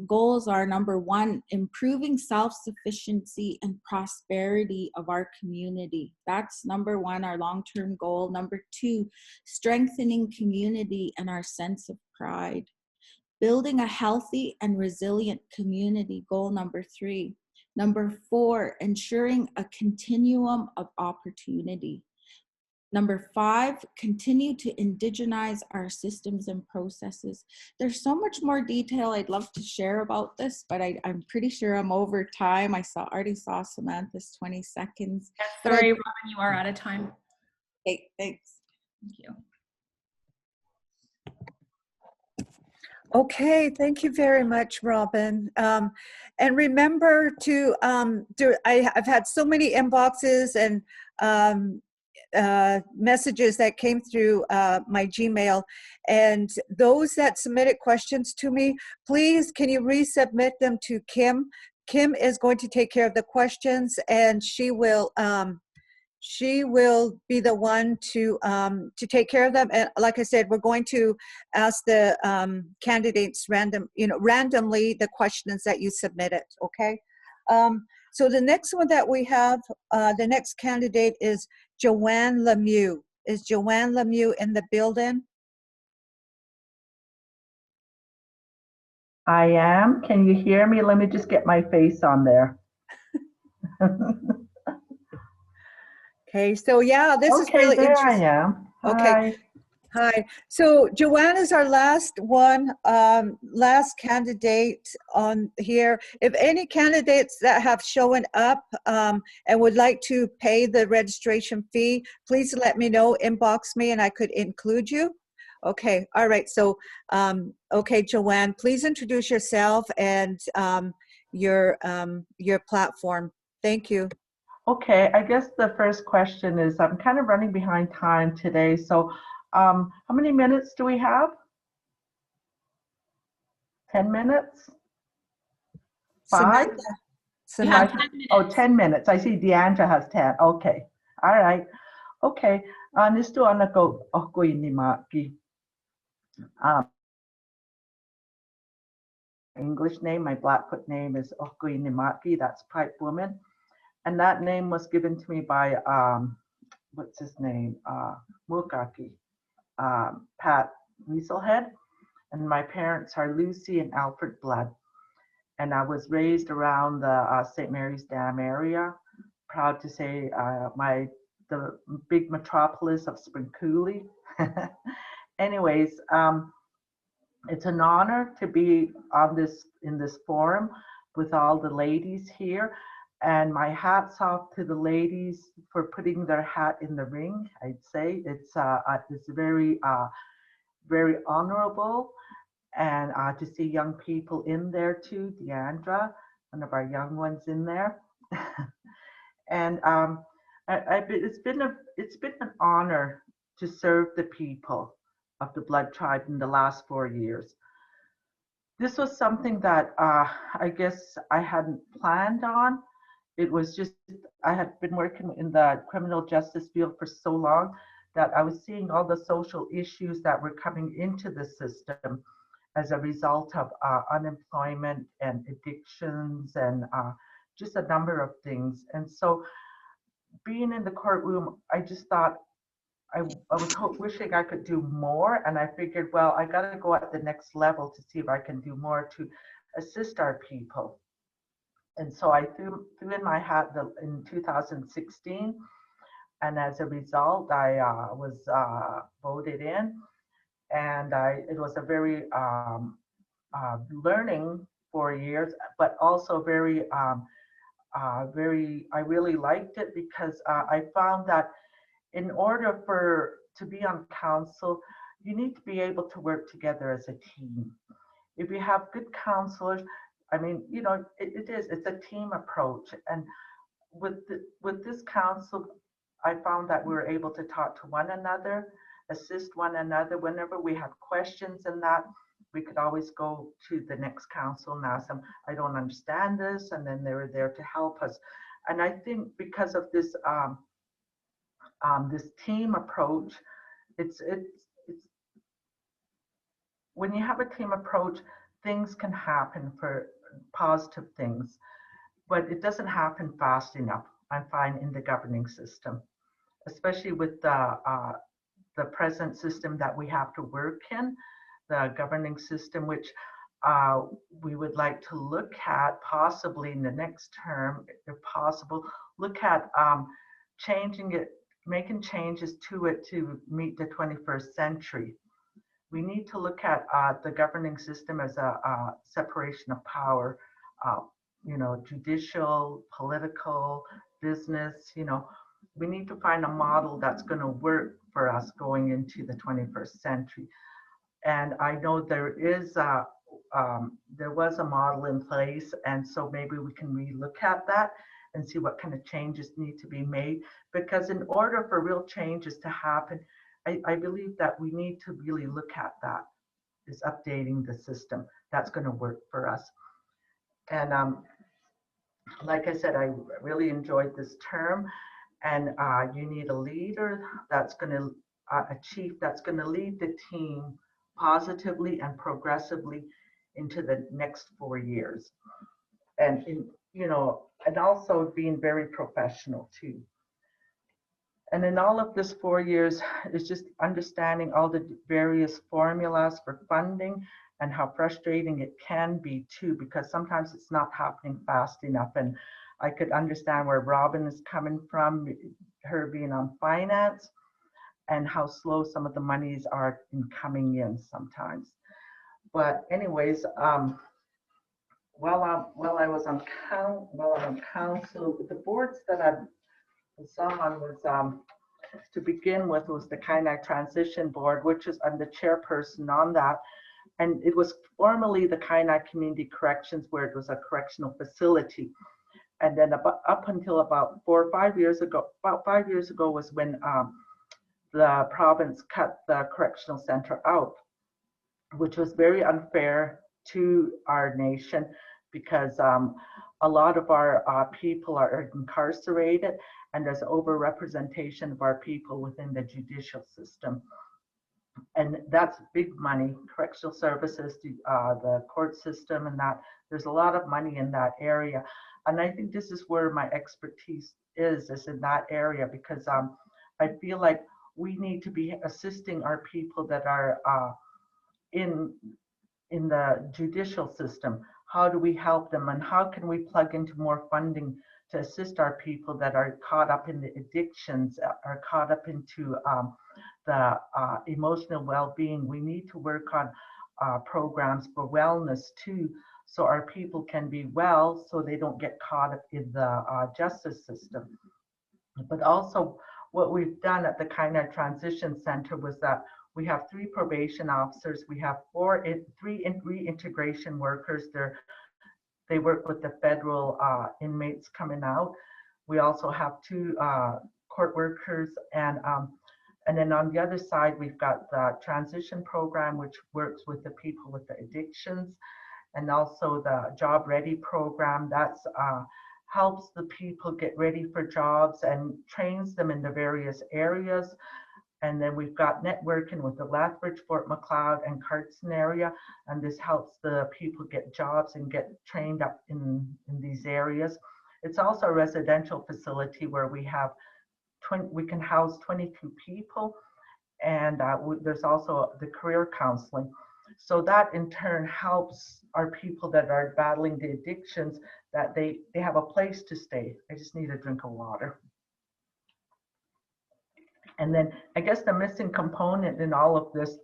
goals are: number 1, improving self-sufficiency and prosperity of our community. That's number 1, our long-term goal. Number 2, strengthening community and our sense of pride. Building a healthy and resilient community, goal number 3. Number 4, ensuring a continuum of opportunity. Number 5, continue to indigenize our systems and processes. There's so much more detail I'd love to share about this, but I'm pretty sure I'm over time. I already saw Samantha's 20 seconds. Sorry, Robin, you are out of time. Okay, thanks. Thank you. Okay, thank you very much, Robin. And remember to I've had so many inboxes and messages that came through my Gmail, and those that submitted questions to me, please can you resubmit them to Kim? Kim is going to take care of the questions, and she will be the one to take care of them. And like I said, we're going to ask the candidates randomly the questions that you submitted. Okay. So the next one that we have, the next candidate is Joanne Lemieux. Is Joanne Lemieux in the building? I am. Can you hear me? Let me just get my face on there. Okay, so yeah, this is Okay, really there I interesting. am. Okay. Hi. Hi. So Joanne is our last one, last candidate on here. If any candidates that have shown up and would like to pay the registration fee, please let me know, inbox me, and I could include you. Okay. All right. So, okay, Joanne, please introduce yourself and your platform. Thank you. Okay, I guess the first question is, I'm kind of running behind time today. So how many minutes do we have? 10 minutes? 5? We have 10 5? minutes. Oh, 10 minutes. I see Diandra has 10. Okay. All right. Okay. Nisto anako ako inimaki. English name, my Blackfoot name is Okui Nimaki, that's Pipe Woman. And that name was given to me by, what's his name? Mukaki, Pat Weaselhead. And my parents are Lucy and Alfred Blood. And I was raised around the St. Mary's Dam area. Proud to say the big metropolis of Spring Coulee. Anyways, it's an honor to be on in this forum with all the ladies here. And my hat's off to the ladies for putting their hat in the ring. I'd say it's very, very honorable. And to see young people in there too, Diandra, one of our young ones in there. And it's been an honor to serve the people of the Blood Tribe in the last 4 years. This was something that I guess I hadn't planned on. It was just, I had been working in the criminal justice field for so long that I was seeing all the social issues that were coming into the system as a result of unemployment and addictions and just a number of things. And so being in the courtroom, I just thought, I was wishing I could do more, and I figured, well, I got to go at the next level to see if I can do more to assist our people. And so I threw in my hat in 2016, and as a result, I was voted in, and it was a very learning 4 years, but also very, I really liked it because I found that in order to be on council, you need to be able to work together as a team. If you have good counselors, I mean, you know, it's a team approach. And with this council, I found that we were able to talk to one another, assist one another. Whenever we had questions and that, we could always go to the next council and ask them, I don't understand this, and then they were there to help us. And I think because of this this team approach, it's when you have a team approach, things can happen for positive things, but it doesn't happen fast enough, I find, in the governing system, especially with the present system that we have to work in, the governing system, which we would like to look at possibly in the next term, if possible, look at changing it, making changes to it to meet the 21st century. We need to look at the governing system as a separation of power, you know, judicial, political, business, you know. We need to find a model that's going to work for us going into the 21st century. And I know there was a model in place, and so maybe we can relook at that and see what kind of changes need to be made. Because in order for real changes to happen, I believe that we need to really look at that, is updating the system that's going to work for us. And like I said, I really enjoyed this term, and you need a leader that's going to, a chief that's going to lead the team positively and progressively into the next 4 years. And you know, and also being very professional too. And in all of this 4 years is just understanding all the various formulas for funding and how frustrating it can be too, because sometimes it's not happening fast enough. And I could understand where Robin is coming from, her being on finance, and how slow some of the monies are in coming in sometimes. But anyways, while I was on council, the boards that I was on was to begin with was the Kainai Transition Board, which is I'm the chairperson on that. And it was formerly the Kainai Community Corrections, where it was a correctional facility. And then up until about 4 or 5 years ago, was when the province cut the correctional center out, which was very unfair to our nation, because a lot of our people are incarcerated, and there's overrepresentation of our people within the judicial system. And that's big money, correctional services, the court system, and that there's a lot of money in that area. And I think this is where my expertise is in that area, because I feel like we need to be assisting our people that are in the judicial system. How do we help them, and how can we plug into more funding to assist our people that are caught up in the addictions, are caught up into the emotional well-being? We need to work on programs for wellness too, so our people can be well, so they don't get caught up in the justice system. But also what we've done at the Kainai Transition Center was that we have 3 probation officers. We have 3 reintegration workers. They work with the federal inmates coming out. We also have 2 court workers, and then on the other side, we've got the transition program, which works with the people with the addictions, and also the Job Ready program. That's helps the people get ready for jobs and trains them in the various areas. And then we've got networking with the Lethbridge, Fort Macleod, and Cardston area. And this helps the people get jobs and get trained up in these areas. It's also a residential facility where we can house 22 people. And there's also the career counseling. So that in turn helps our people that are battling the addictions, that they have a place to stay. I just need a drink of water. And then I guess the missing component in all of this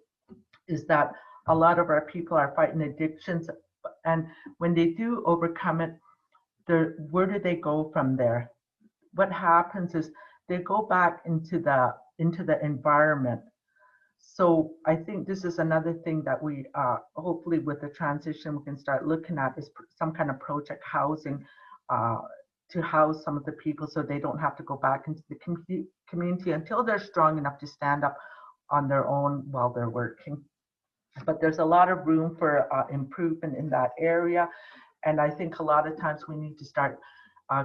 is that a lot of our people are fighting addictions, and when they do overcome it, where do they go from there? What happens is they go back into the environment. So I think this is another thing that we hopefully with the transition we can start looking at, is some kind of project housing to house some of the people, so they don't have to go back into the community until they're strong enough to stand up on their own while they're working. But there's a lot of room for improvement in that area. And I think a lot of times we need to start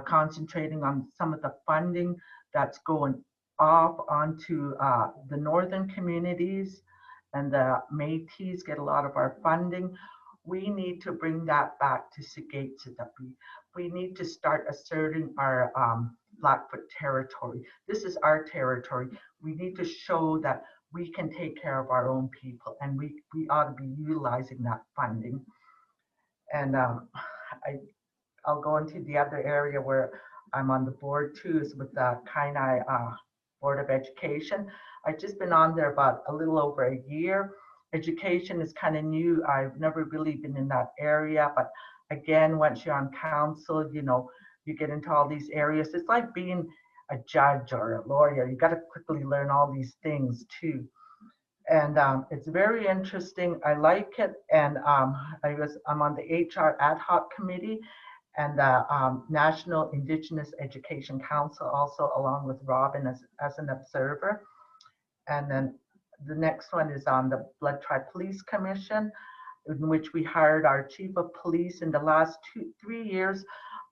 concentrating on some of the funding that's going off onto the northern communities, and the Métis get a lot of our funding. We need to bring that back to Sigate-Sidapi. We need to start asserting our Blackfoot territory. This is our territory. We need to show that we can take care of our own people, and we ought to be utilizing that funding. And I'll go into the other area where I'm on the board too, is with the Kainai Board of Education. I've just been on there about a little over a year. Education is kind of new. I've never really been in that area, but again, once you're on council, you know, you get into all these areas. It's like being a judge or a lawyer. You got to quickly learn all these things too. And it's very interesting. I like it. And I'm on the HR ad hoc committee and the National Indigenous Education Council, also along with Robin as an observer. And then the next one is on the Blood Tribe Police Commission, in which we hired our chief of police in the last 3 years.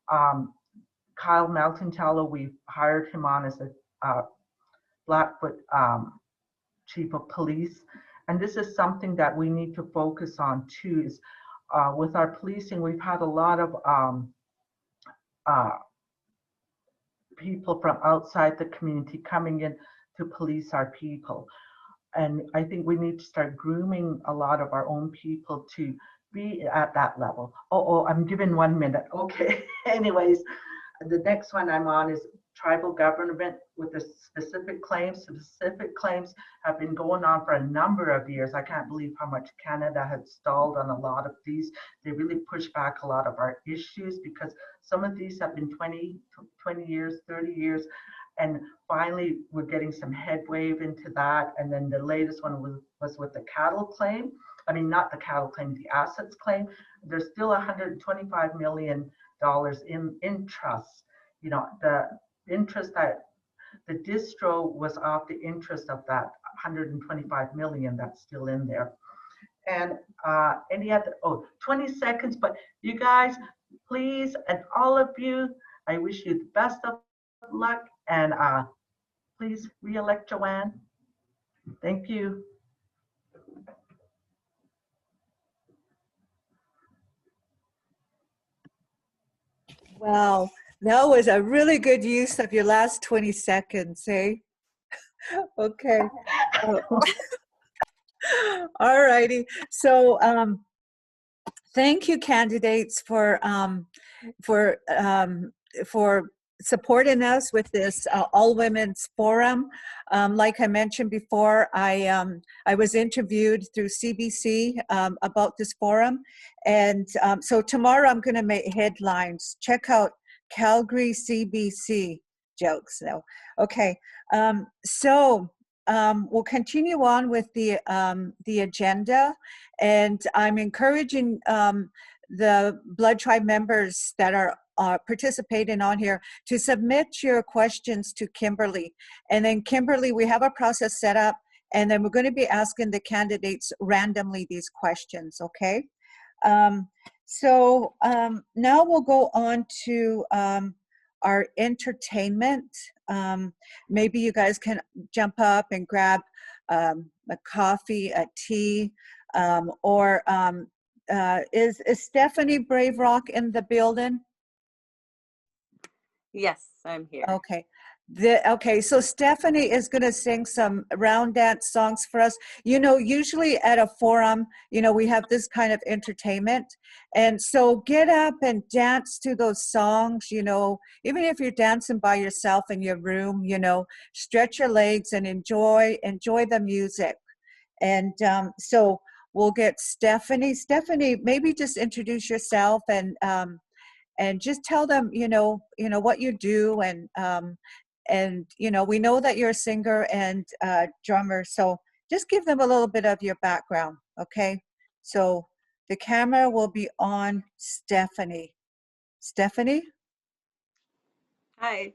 Kyle Meltontello, we hired him on as a Blackfoot chief of police. And this is something that we need to focus on too, is with our policing, we've had a lot of people from outside the community coming in to police our people. And I think we need to start grooming a lot of our own people to be at that level. Oh, I'm given 1 minute. Okay. Anyways, the next one I'm on is tribal government with the specific claims. Specific claims have been going on for a number of years. I can't believe how much Canada has stalled on a lot of these. They really push back a lot of our issues because some of these have been 20 years, 30 years. And finally, we're getting some headway into that. And then the latest one was with the cattle claim. I mean, not the cattle claim, the assets claim. There's still $125 million in trusts. You know, the interest that the distro was off the interest of that 125 million that's still in there. And any other, 20 seconds, but you guys, please, and all of you, I wish you the best of luck, and please re-elect Joanne. Thank you. Wow, that was a really good use of your last 20 seconds, eh? Okay. All righty. So thank you, candidates, for supporting us with this all women's forum. Like I mentioned before, I was interviewed through CBC about this forum, and so tomorrow I'm going to make headlines. Check out Calgary CBC jokes now. Okay, so we'll continue on with the agenda, and I'm encouraging the Blood Tribe members that are participating on here to submit your questions to Kimberly. And then Kimberly, we have a process set up, and then we're going to be asking the candidates randomly these questions, okay? So now we'll go on to our entertainment. Maybe you guys can jump up and grab a coffee, a tea, or is Stephanie Brave Rock in the building? Yes, I'm here. Okay. Okay, so Stephanie is going to sing some round dance songs for us. You know, usually at a forum, you know, we have this kind of entertainment. And so get up and dance to those songs, you know, even if you're dancing by yourself in your room, you know, stretch your legs and enjoy the music. And so we'll get Stephanie. Stephanie, maybe just introduce yourself and just tell them, you know what you do, and you know, we know that you're a singer and drummer, so just give them a little bit of your background, okay? So the camera will be on Stephanie. Stephanie? Hi.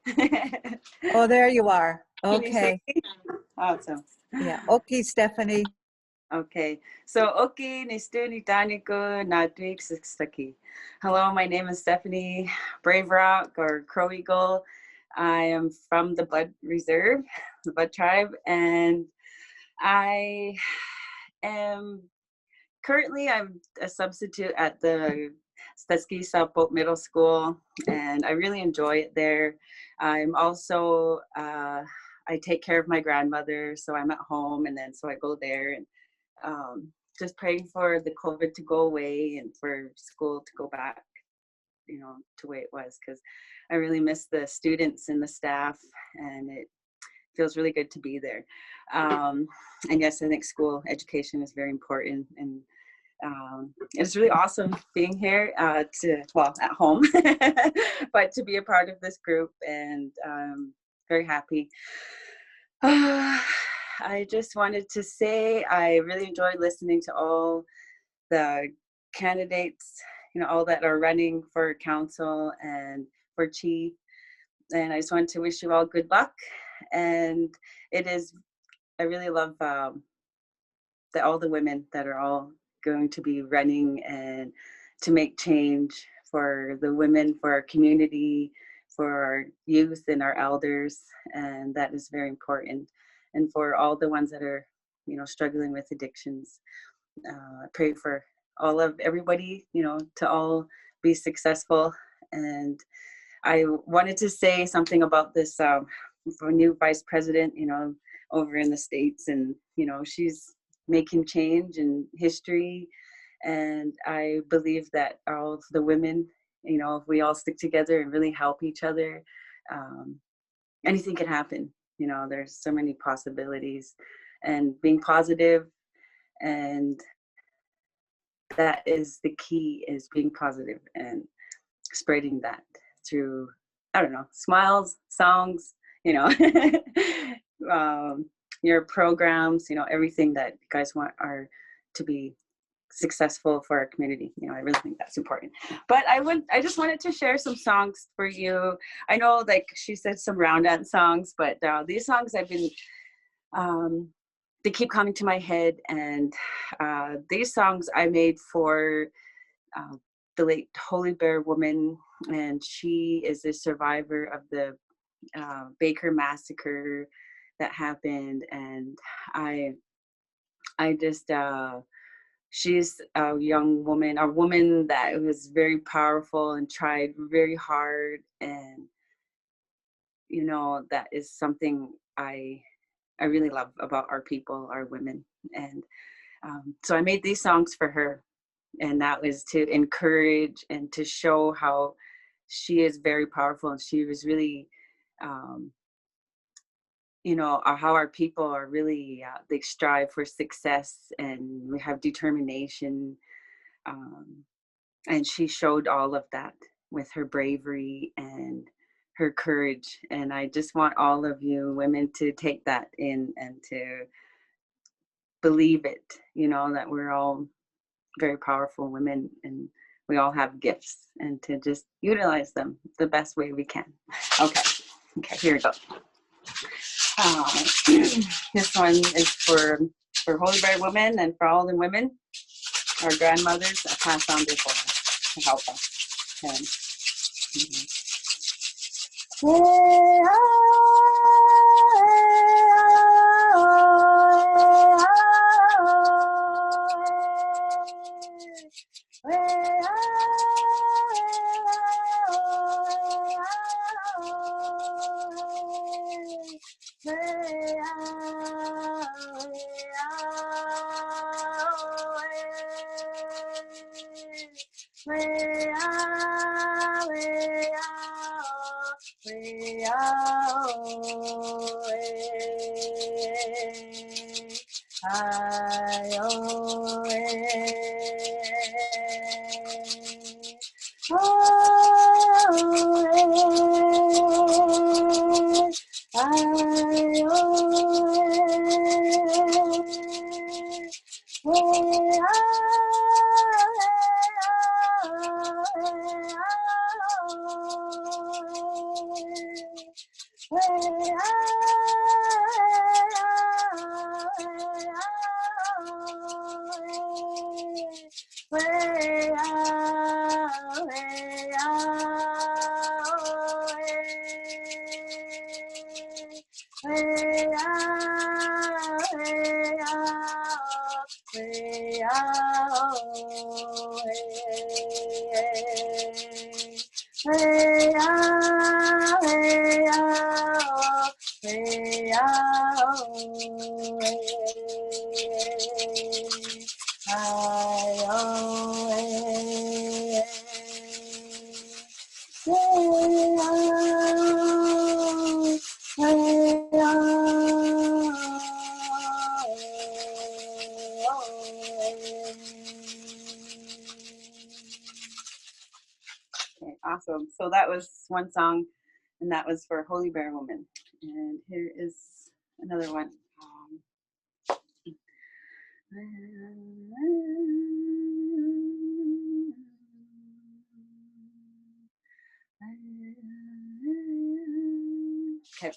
Oh, there you are. Can you see Okay. me? Awesome. Yeah. Okay, Stephanie. Okay. So, okay, nistu ni Tania ko na tuig saki. Hello, my name is Stephanie Brave Rock or Crow Eagle. I am from the Blood Reserve, the Blood Tribe, and I am currently I'm a substitute at the Steski Southport Middle School, and I really enjoy it there. I'm also I take care of my grandmother, so I'm at home, and then so I go there and just praying for the COVID to go away and for school to go back, you know, to the way it was, because I really miss the students and the staff, and it feels really good to be there. And yes, I think school education is very important, and it's really awesome being here at home, but to be a part of this group, and very happy. I just wanted to say I really enjoyed listening to all the candidates, you know, all that are running for council and for chief. And I just wanted to wish you all good luck. And I really love all the women that are all going to be running and to make change for the women, for our community, for our youth and our elders. And that is very important. And for all the ones that are, you know, struggling with addictions. I pray for everybody, you know, to all be successful. And I wanted to say something about this new vice president, over in the States, and, she's making change in history. And I believe that all of the women, if we all stick together and really help each other, anything can happen. There's so many possibilities, and being positive, and that is the key, is being positive and spreading that through, I don't know, smiles, songs, your programs, everything that you guys want are to be successful for our community. I really think that's important. But I just wanted to share some songs for you. I know, like she said, some round dance songs, but these songs I've been, they keep coming to my head, and these songs I made for the late Holy Bear woman, and she is a survivor of the Baker massacre that happened. And I just, she's a young woman, a woman that was very powerful and tried very hard. And, that is something I really love about our people, our women. And so I made these songs for her. And that was to encourage and to show how she is very powerful. And she was really, how our people are really, they strive for success, and we have determination. And she showed all of that with her bravery and her courage. And I just want all of you women to take that in and to believe it, that we're all very powerful women, and we all have gifts, and to just utilize them the best way we can. Okay, here we go. This one is for Holy Bear women, and for all the women, our grandmothers that passed on before us to help us. And, awesome. So that was one song, and that was for Holy Bear woman. And here is another one. Okay.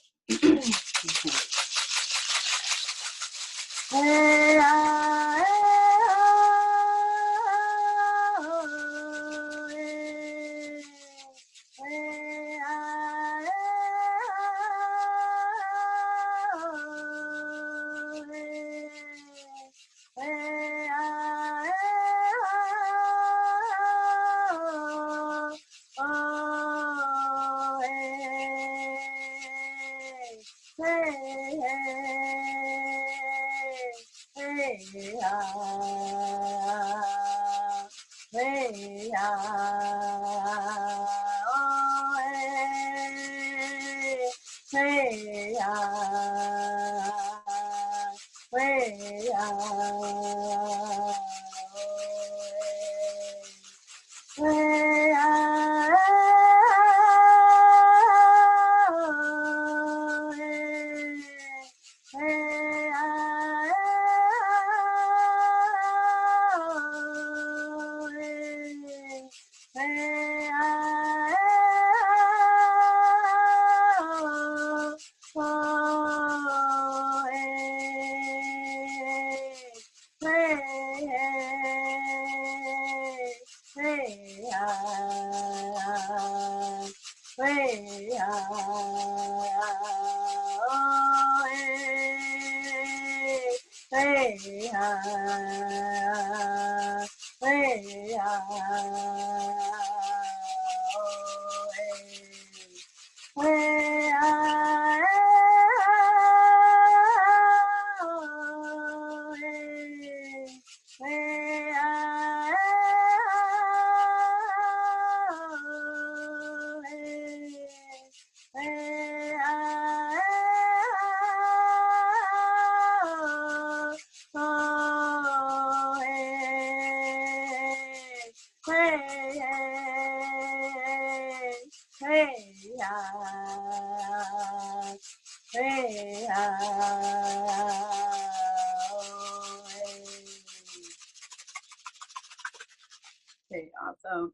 Okay, awesome.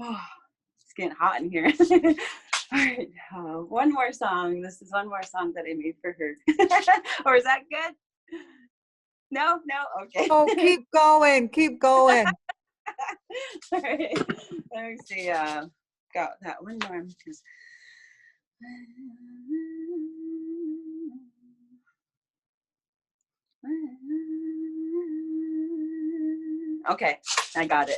Oh, it's getting hot in here. All right, one more song. This is one more song that I made for her. Or is that good? No, okay. Oh, keep going, keep going. All right, let me see. Got that one more. Okay, I got it.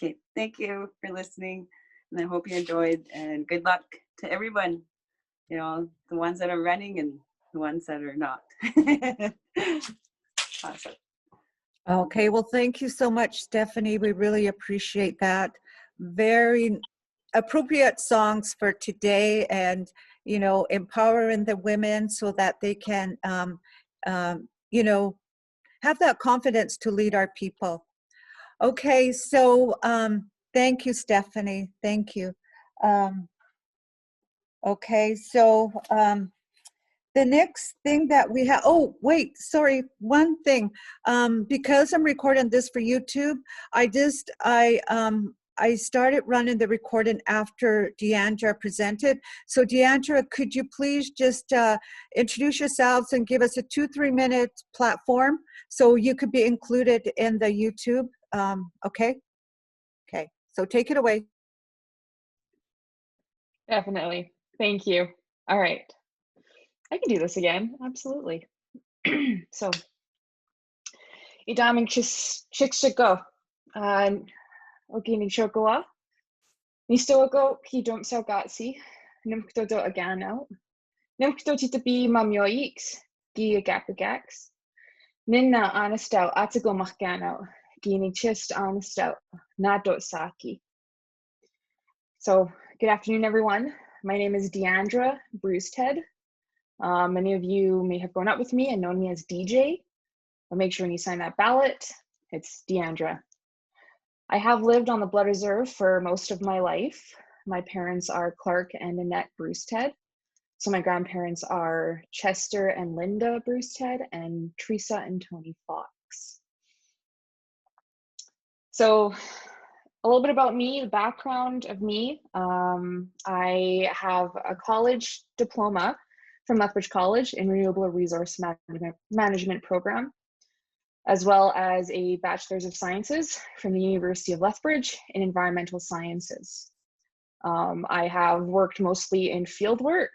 Okay, thank you for listening. and I hope you enjoyed, and good luck to everyone, you know, the ones that are running and the ones that are not. Awesome. Okay, well, thank you so much, Stephanie. We really appreciate that. Very appropriate songs for today, and, you know, empowering the women so that they can, you know, have that confidence to lead our people. Okay, so thank you, Stephanie. Thank you. Okay, so the next thing that we have, oh, wait, sorry, one thing. Because I'm recording this for YouTube, I started running the recording after Diandra presented. So Diandra, could you please just introduce yourselves and give us a 2-3 minute platform so you could be included in the YouTube, okay? Okay, so take it away. Definitely. Thank you. All right. I can do this again. Absolutely. So, idaming chiksiko. Ogini chokoa. Nistogo hidom salgatsi. Nimktodo agano. Nimkto titabi mamyoix. Gia gapagax. Ninna honestau atago machgano. Gini chist honestau. Nadot saki. So, good afternoon, everyone. My name is Diandra Bruised. Many of you may have grown up with me and known me as DJ. But make sure when you sign that ballot, it's Diandra. I have lived on the Blood Reserve for most of my life. My parents are Clark and Annette Bruised. So my grandparents are Chester and Linda Bruised and Teresa and Tony Fox. So a little bit about me, the background of me. I have a college diploma from Lethbridge College in Renewable Resource Management program, as well as a Bachelor's of Sciences from the University of Lethbridge in Environmental Sciences. I have worked mostly in field work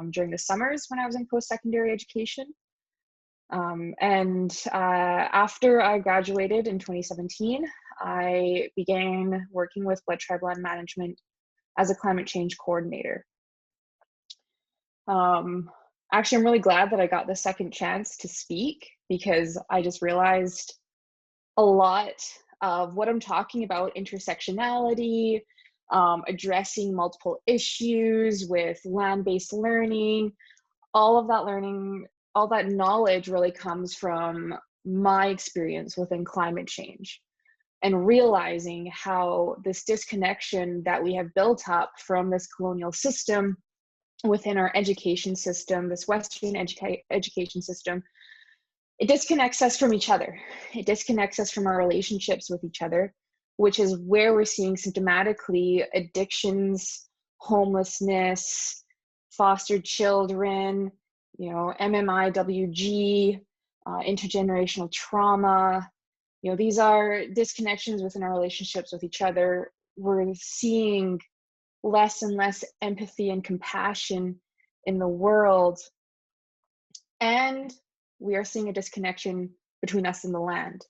during the summers when I was in post-secondary education. After I graduated in 2017, I began working with Blood Tribe Land Management as a climate change coordinator. Actually, I'm really glad that I got the second chance to speak, because I just realized a lot of what I'm talking about, intersectionality, addressing multiple issues with land-based learning, all of that learning, all that knowledge really comes from my experience within climate change, and realizing how this disconnection that we have built up from this colonial system within our education system, this Western education system, it disconnects us from each other. It disconnects us from our relationships with each other, which is where we're seeing symptomatically addictions, homelessness, fostered children, you know, MMIWG, intergenerational trauma. You know, these are disconnections within our relationships with each other. We're seeing less and less empathy and compassion in the world. And we are seeing a disconnection between us and the land.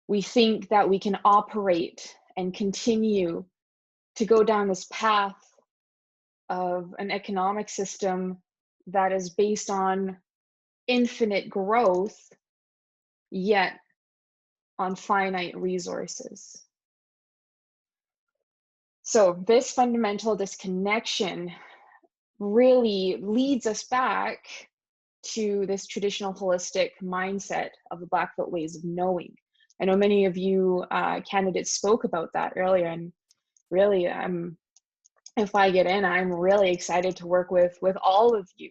We think that we can operate and continue to go down this path of an economic system that is based on infinite growth, yet on finite resources. So this fundamental disconnection really leads us back to this traditional holistic mindset of the Blackfoot ways of knowing. I know many of you candidates spoke about that earlier, and really, if I get in, I'm really excited to work with all of you.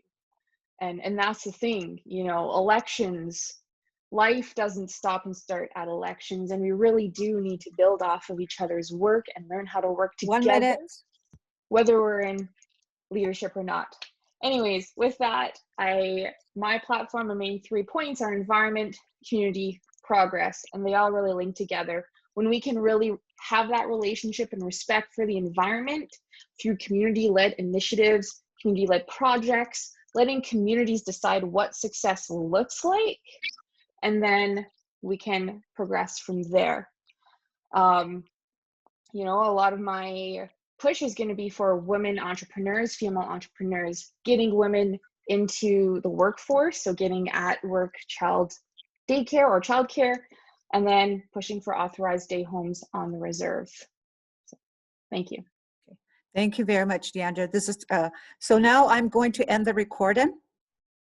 And that's the thing, you know, elections, life doesn't stop and start at elections, and we really do need to build off of each other's work and learn how to work together. 1 minute. Whether we're in leadership or not. Anyways, with that, my platform, the main 3 points are environment, community, progress, and they all really link together. When we can really have that relationship and respect for the environment through community-led initiatives, community-led projects, letting communities decide what success looks like, and then we can progress from there. You know, a lot of my push is going to be for women entrepreneurs, female entrepreneurs, getting women into the workforce, so getting at work child daycare or childcare, and then pushing for authorized day homes on the reserve. So, thank you. Thank you very much, Diandra. This is so now I'm going to end the recording.